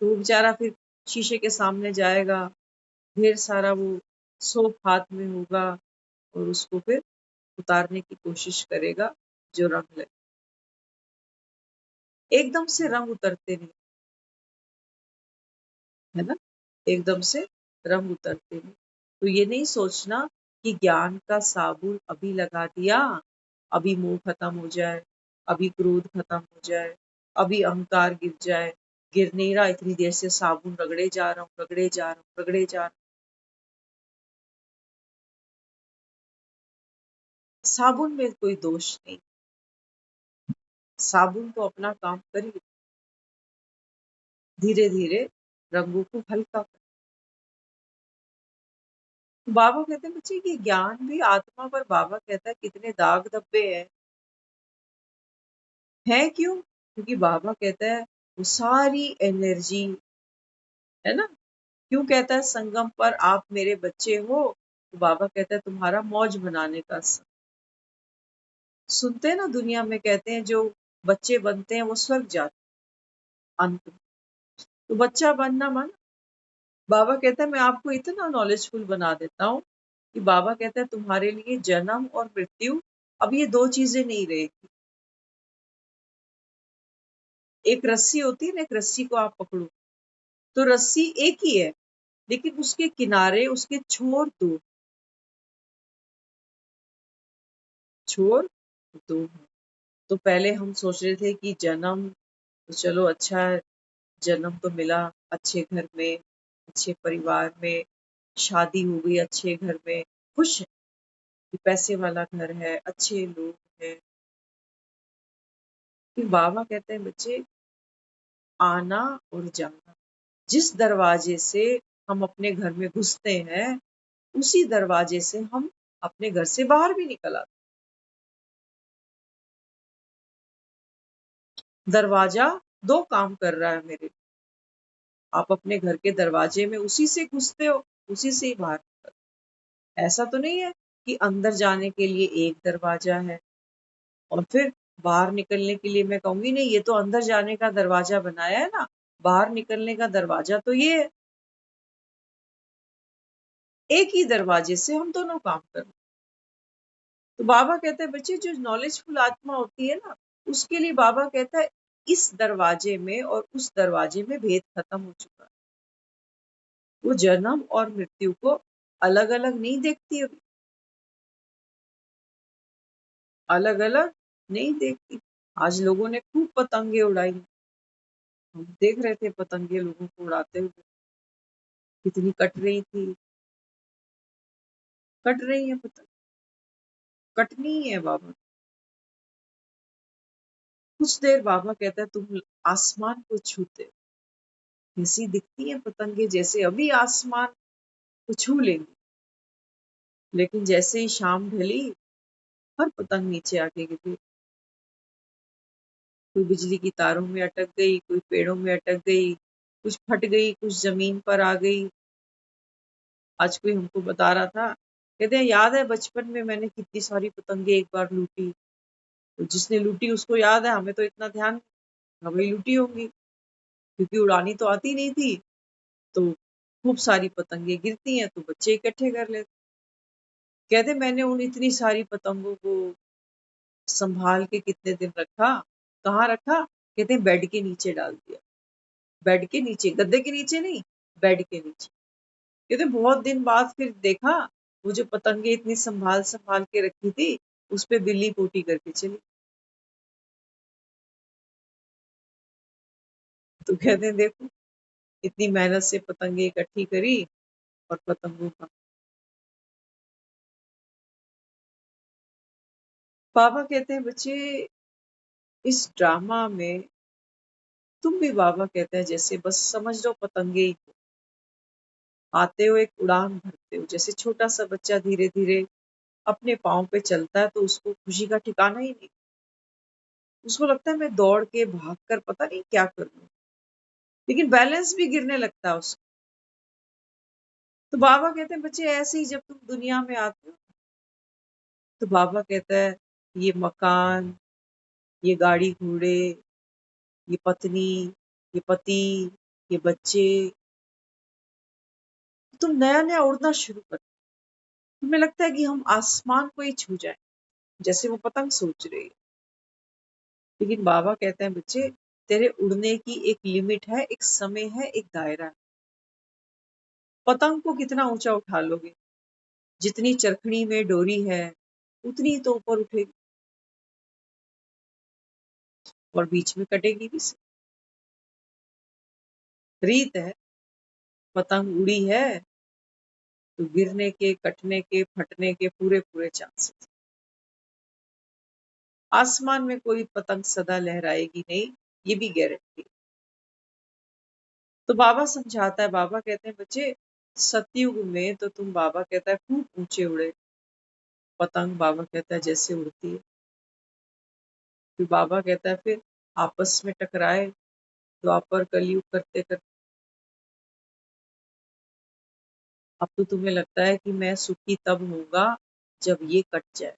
तो वो बेचारा फिर शीशे के सामने जाएगा, ढेर सारा वो सोप हाथ में होगा और उसको फिर उतारने की कोशिश करेगा जो रंग लगे। एकदम से रंग उतरते नहीं, है ना? एकदम से रंग उतरते नहीं। तो ये नहीं सोचना कि ज्ञान का साबुन अभी लगा दिया, अभी मोह खत्म हो जाए, अभी क्रोध खत्म हो जाए, अभी अहंकार गिर जाए। गिर नहीं रहा, इतनी देर से साबुन रगड़े जा रहा हूँ, रगड़े जा रहा हूँ, रगड़े जा रहा हूँ। साबुन में कोई दोष नहीं, साबुन तो अपना काम करिए, धीरे धीरे रंगों को हल्का कर। बाबा कहते हैं बच्चे ये ज्ञान भी आत्मा पर, बाबा कहता है कितने दाग धब्बे है क्यों? क्योंकि बाबा कहता है वो सारी एनर्जी, है ना? क्यों कहता है संगम पर आप मेरे बच्चे हो? तो बाबा कहता है तुम्हारा मौज बनाने का सुनते हैं ना, दुनिया में कहते हैं जो बच्चे बनते हैं वो स्वर्ग जाते हैं अंत में। तो बच्चा बनना मन, बाबा कहता है मैं आपको इतना नॉलेजफुल बना देता हूँ कि बाबा कहता है तुम्हारे लिए जन्म और मृत्यु अब ये दो चीजें नहीं रहेगी। एक रस्सी होती है ना, एक रस्सी को आप पकड़ो तो रस्सी एक ही है, लेकिन उसके किनारे, उसके छोर दो, छोर दो हैं। तो पहले हम सोच रहे थे कि जन्म तो चलो अच्छा है, जन्म तो मिला अच्छे घर में, अच्छे परिवार में, शादी हो गई अच्छे घर में, खुश है कि पैसे वाला घर है, अच्छे लोग हैं। फिर बाबा कहते हैं बच्चे आना और जाना, जिस दरवाजे से हम अपने घर में घुसते हैं उसी दरवाजे से हम अपने घर से बाहर भी निकल आते। दरवाजा दो काम कर रहा है मेरे लिए। आप अपने घर के दरवाजे में उसी से घुसते हो, उसी से ही बाहर निकलते हो। ऐसा तो नहीं है कि अंदर जाने के लिए एक दरवाजा है और फिर बाहर निकलने के लिए मैं कहूंगी नहीं, ये तो अंदर जाने का दरवाजा बनाया है ना, बाहर निकलने का दरवाजा तो ये है। एक ही दरवाजे से हम दोनों काम कर रहे हैं। तो बाबा कहते हैं बच्चे, जो नॉलेजफुल आत्मा होती है ना, उसके लिए बाबा कहता है इस दरवाजे में और उस दरवाजे में भेद खत्म हो चुका है। वो जन्म और मृत्यु को अलग अलग नहीं देखती, अभी अलग अलग नहीं देखती। आज लोगों ने खूब पतंगे उड़ाई, हम देख रहे थे पतंगे लोगों को उड़ाते हुए, कितनी कट रही थी, कट रही है पतंग, कटनी ही है बाबा। कुछ देर बाबा कहता है तुम आसमान को छूते हो। ऐसी दिखती है पतंगे जैसे अभी आसमान को छू लेंगी, लेकिन जैसे ही शाम ढली हर पतंग नीचे आके गिरी। कोई बिजली की तारों में अटक गई, कोई पेड़ों में अटक गई, कुछ फट गई, कुछ जमीन पर आ गई। आज कोई हमको बता रहा था, कहते हैं याद है बचपन में मैंने कितनी सारी पतंगे एक बार लूटी। तो जिसने लूटी उसको याद है, हमें तो इतना ध्यान नहीं, हमें लूटी होंगी क्योंकि उड़ानी तो आती नहीं थी। तो खूब सारी पतंगे गिरती हैं तो बच्चे इकट्ठे कर लेते। कहते मैंने उन इतनी सारी पतंगों को संभाल के कितने दिन रखा। कहाँ रखा? कहते बेड के नीचे डाल दिया। बेड के नीचे, गद्दे के नीचे नहीं, बेड के नीचे। कहते बहुत दिन बाद फिर देखा, वो जो पतंगे इतनी संभाल संभाल के रखी थी, उस पे बिल्ली पोटी करके चली। तो कहते हैं देखो, इतनी मेहनत से पतंगे इकट्ठी करी और पतंगों का। बाबा कहते हैं बच्चे, इस ड्रामा में तुम भी, बाबा कहते हैं, जैसे बस समझ लो पतंगे ही हो। आते हो एक उड़ान भरते हो, जैसे छोटा सा बच्चा धीरे धीरे अपने पाँव पे चलता है तो उसको खुशी का ठिकाना ही नहीं। उसको लगता है मैं दौड़ के भाग कर पता नहीं क्या करूं, लेकिन बैलेंस भी गिरने लगता है उसको। तो बाबा कहते हैं बच्चे, ऐसे ही जब तुम दुनिया में आते हो तो बाबा कहता है ये मकान, ये गाड़ी घोड़े, ये पत्नी, ये पति, ये बच्चे, तुम नया नया उड़ना शुरू कर, तुम्हें लगता है कि हम आसमान को ही छू जाए, जैसे वो पतंग सोच रही है। लेकिन बाबा कहते हैं बच्चे, तेरे उड़ने की एक लिमिट है, एक समय है, एक दायरा है। पतंग को कितना ऊंचा उठा लोगे? जितनी चरखड़ी में डोरी है उतनी तो ऊपर उठेगी, और बीच में कटेगी भी। रीत है, पतंग उड़ी है तो गिरने के, कटने के, फटने के पूरे पूरे चांसेस। आसमान में कोई पतंग सदा लहराएगी नहीं, ये भी गारंटी। तो बाबा समझाता है, बाबा कहते हैं बच्चे, सतयुग में तो तुम, बाबा कहता है, खूब ऊंचे उड़े। पतंग, बाबा कहता है, जैसे उड़ती है। फिर बाबा कहता है फिर आपस में टकराए, द्वापर कलयुग करते करते। अब तो तुम्हें लगता है कि मैं सुखी तब होऊंगा जब ये कट जाए।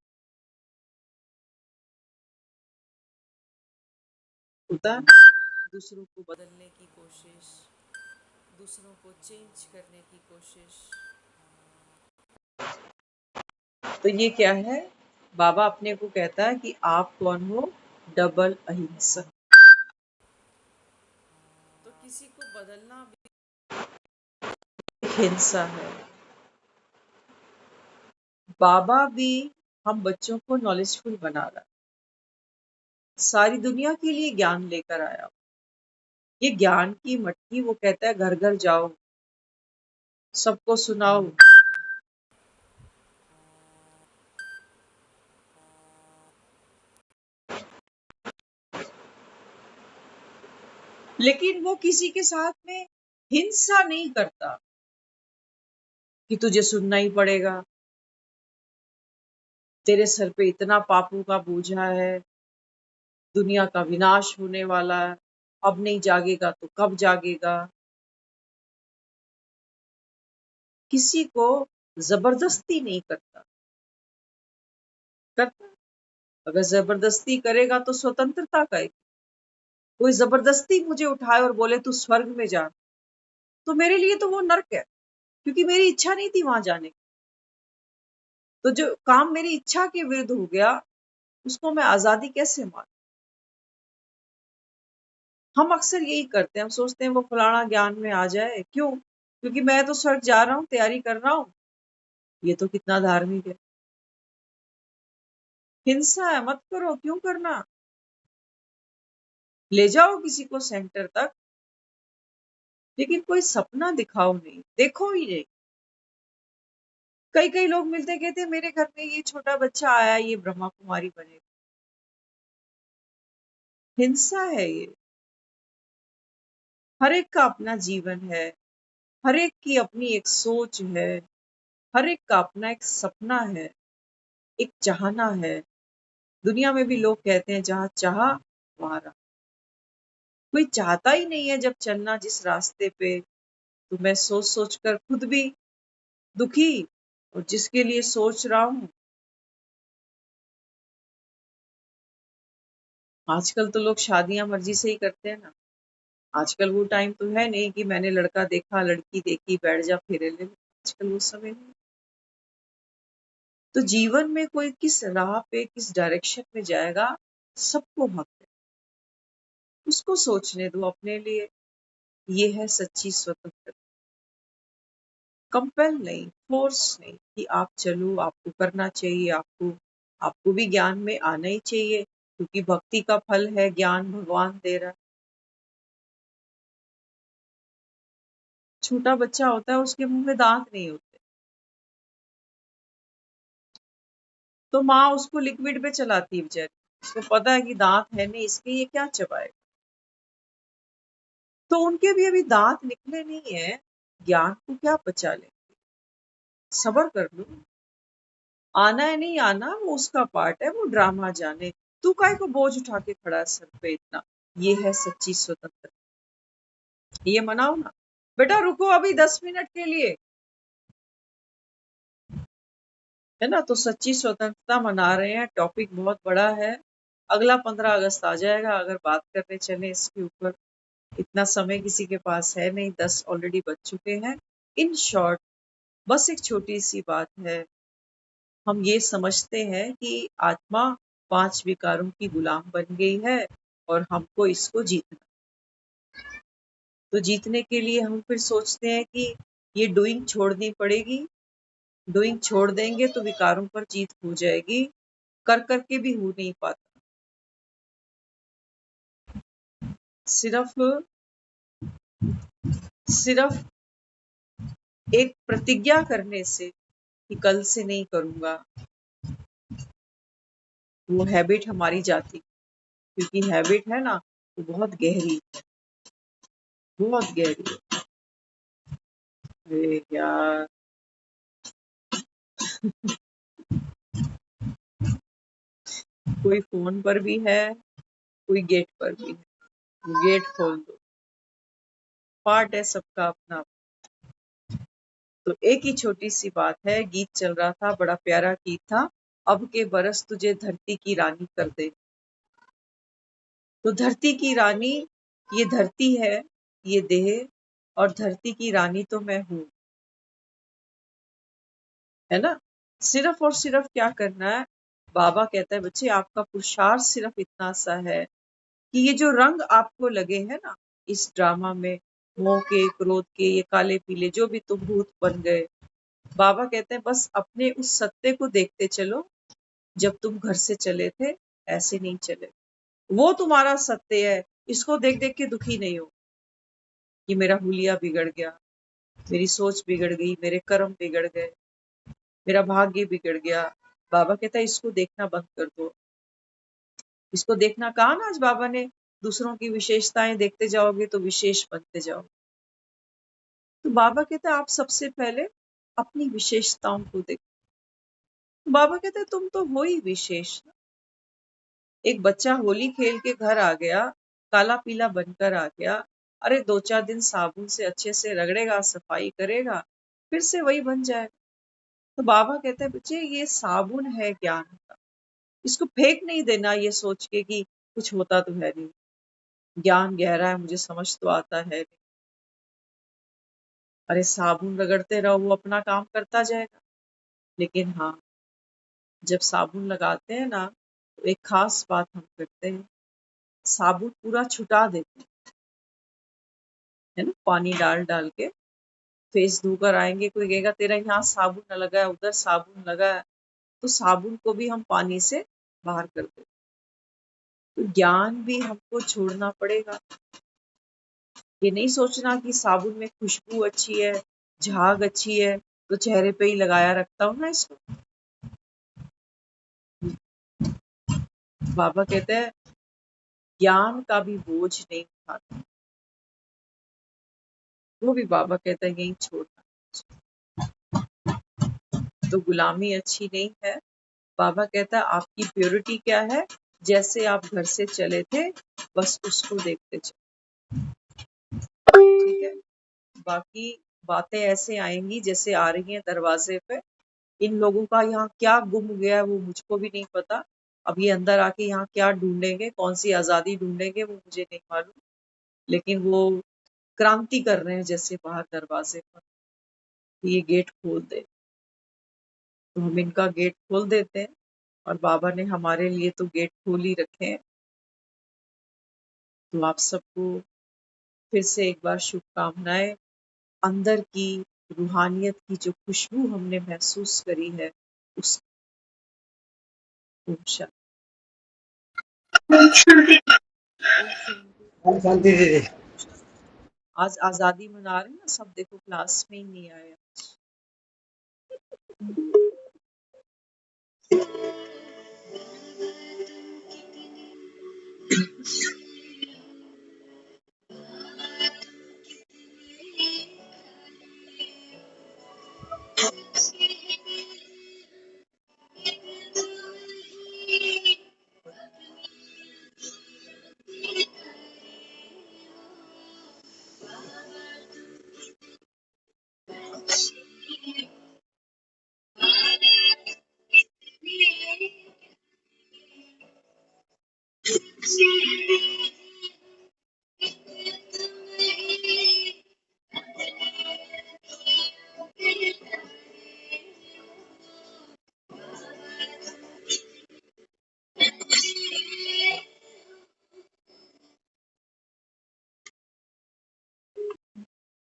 होता है दूसरों को बदलने की कोशिश, दूसरों को चेंज करने की कोशिश। तो ये क्या है? बाबा अपने को कहता है कि आप कौन हो? डबल अहिंसक। तो किसी को बदलना भी हिंसा है। बाबा भी हम बच्चों को नॉलेजफुल बना रहा है, सारी दुनिया के लिए ज्ञान लेकर आया। ये ज्ञान की मटकी, वो कहता है घर घर जाओ, सबको सुनाओ। लेकिन वो किसी के साथ में हिंसा नहीं करता कि तुझे सुनना ही पड़ेगा, तेरे सर पे इतना पापों का बोझा है, दुनिया का विनाश होने वाला है, अब नहीं जागेगा तो कब जागेगा। किसी को जबरदस्ती नहीं करता। करता अगर जबरदस्ती करेगा तो स्वतंत्रता का है। कोई जबरदस्ती मुझे उठाए और बोले तू स्वर्ग में जा, तो मेरे लिए तो वो नर्क है, क्योंकि मेरी इच्छा नहीं थी वहां जाने की। तो जो काम मेरी इच्छा के विरुद्ध हो गया, उसको मैं आजादी कैसे मान। हम अक्सर यही करते हैं, हम सोचते हैं वो फलाना ज्ञान में आ जाए, क्यों? क्योंकि मैं तो स्वर्ग जा रहा हूँ, तैयारी कर रहा हूँ। ये तो कितना धार्मिक है। हिंसा है, मत करो, क्यों करना। ले जाओ किसी को सेंटर तक, लेकिन कोई सपना दिखाओ नहीं, देखो ही नहीं। कई कई लोग मिलते कहते हैं मेरे घर में ये छोटा बच्चा आया, ये ब्रह्मा कुमारी बने। हिंसा है ये। हर एक का अपना जीवन है, हर एक की अपनी एक सोच है, हर एक का अपना एक सपना है, एक चाहना है। दुनिया में भी लोग कहते हैं जहां चाहा वहां रहा। कोई चाहता ही नहीं है जब चलना जिस रास्ते पे। तो मैं सोच सोच कर खुद भी दुखी, और जिसके लिए सोच रहा हूँ। आजकल तो लोग शादियां मर्जी से ही करते हैं ना। आजकल वो टाइम तो है नहीं कि मैंने लड़का देखा, लड़की देखी, बैठ जा फेरे ले लो। आजकल वो समय नहीं। तो जीवन में कोई किस राह पे, किस डायरेक्शन में जाएगा, सबको हक है। उसको सोचने दो अपने लिए। ये है सच्ची स्वतंत्रता। कंपेल नहीं, फोर्स नहीं कि आप चलो, आपको करना चाहिए, आपको आपको भी ज्ञान में आना ही चाहिए, क्योंकि भक्ति का फल है ज्ञान, भगवान दे रहा है। छोटा बच्चा होता है, उसके मुंह में दांत नहीं होते, तो माँ उसको लिक्विड पे चलाती है बेचारी। उसको पता है कि दांत है नहीं इसके, ये क्या चबाएगा। तो उनके भी अभी दांत निकले नहीं है, ज्ञान को क्या पचा ले। सबर कर लो। आना है नहीं आना, वो उसका पार्ट है, वो ड्रामा जाने। तू काय को बोझ उठा के खड़ा है सर पे इतना। ये है सच्ची स्वतंत्रता। ये मनाओ ना। बेटा रुको अभी 10 मिनट के लिए, है ना। तो सच्ची स्वतंत्रता मना रहे हैं। टॉपिक बहुत बड़ा है। अगला 15 अगस्त आ जाएगा अगर बात करने चले इसके ऊपर। इतना समय किसी के पास है नहीं, 10 ऑलरेडी बज चुके हैं। इन शॉर्ट, बस एक छोटी सी बात है। हम ये समझते हैं कि आत्मा 5 विकारों की गुलाम बन गई है और हमको इसको जीतना। तो जीतने के लिए हम फिर सोचते हैं कि ये डूइंग छोड़नी पड़ेगी। डूइंग छोड़ देंगे तो विकारों पर जीत हो जाएगी। कर करके भी हो नहीं पाता। सिर्फ सिर्फ एक प्रतिज्ञा करने से कि कल से नहीं करूंगा, वो हैबिट हमारी जाती। क्योंकि हैबिट है ना, वो बहुत गहरी, बहुत गहरी। अरे यार, कोई फोन पर भी है, कोई गेट पर भी है। गेट खोल दो, पार्ट है सबका अपना। तो एक ही छोटी सी बात है। गीत चल रहा था, बड़ा प्यारा गीत था। अब के बरस तुझे धरती की रानी कर दे। तो धरती की रानी, ये धरती है, ये देह, और धरती की रानी तो मैं हूं, है ना। सिर्फ और सिर्फ क्या करना है। बाबा कहता है बच्चे आपका पुरुषार्थ सिर्फ इतना सा है कि ये जो रंग आपको लगे हैं ना इस ड्रामा में, मोह के, क्रोध के, ये काले पीले जो भी तुम भूत बन गए, बाबा कहते हैं बस अपने उस सत्य को देखते चलो। जब तुम घर से चले थे ऐसे नहीं चले। वो तुम्हारा सत्य है। इसको देख देख के दुखी नहीं हो कि मेरा हुलिया बिगड़ गया, मेरी सोच बिगड़ गई, मेरे कर्म बिगड़ गए, मेरा भाग्य बिगड़ गया। बाबा कहता है इसको देखना बंद कर दो। इसको देखना कहा ना आज बाबा ने, दूसरों की विशेषताएं देखते जाओगे तो विशेष बनते जाओ। तो बाबा कहता है आप सबसे पहले अपनी विशेषताओं को देखो। बाबा कहते हैं तुम तो हो ही विशेष। एक बच्चा होली खेल के घर आ गया, काला पीला बनकर आ गया। अरे 2-4 दिन साबुन से अच्छे से रगड़ेगा, सफाई करेगा, फिर से वही बन जाएगा। तो बाबा कहते हैं बच्चे ये साबुन है ज्ञान का, इसको फेंक नहीं देना ये सोच के कि कुछ होता तो है नहीं, ज्ञान गहरा है, मुझे समझ तो आता है नहीं। अरे साबुन रगड़ते रहो, वो अपना काम करता जाएगा। लेकिन हाँ, जब साबुन लगाते हैं ना, तो एक खास बात हम करते हैं, साबुन पूरा छुटा देते हैं, है ना, पानी डाल डाल के फेस धोकर आएंगे, कोई कहेगा तेरा यहाँ साबुन न लगा है, उधर साबुन लगा है, तो साबुन को भी हम पानी से बाहर कर देते। तो ज्ञान भी हमको छोड़ना पड़ेगा। ये नहीं सोचना कि साबुन में खुशबू अच्छी है, झाग अच्छी है, तो चेहरे पे ही लगाया रखता हूँ ना इसको। बाबा कहते हैं ज्ञान का भी बोझ नहीं उठाना, वो भी बाबा कहते हैं यही छोड़ना। तो गुलामी अच्छी नहीं है। बाबा कहता है आपकी प्योरिटी क्या है, जैसे आप घर से चले थे बस उसको देखते चले, ठीक है। बाकी बातें ऐसे आएंगी जैसे आ रही हैं दरवाजे पे। इन लोगों का यहाँ क्या गुम गया है वो मुझको भी नहीं पता। अब ये अंदर आके यहाँ क्या ढूंढेंगे, कौन सी आजादी ढूंढेंगे वो मुझे नहीं मालूम, लेकिन वो क्रांति कर रहे हैं जैसे बाहर दरवाजे पर, ये गेट खोल दे। तो हम इनका गेट खोल देते हैं, और बाबा ने हमारे लिए तो गेट खोल ही रखे हैं। तो आप सबको फिर से एक बार शुभकामनाएं। अंदर की रूहानियत की जो खुशबू हमने महसूस करी है उस शांति दीदी। आज आजादी मना रहे हैं ना सब, देखो क्लास में ही नहीं आए।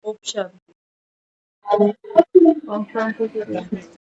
ओम शांति। ओम शांति दीदी।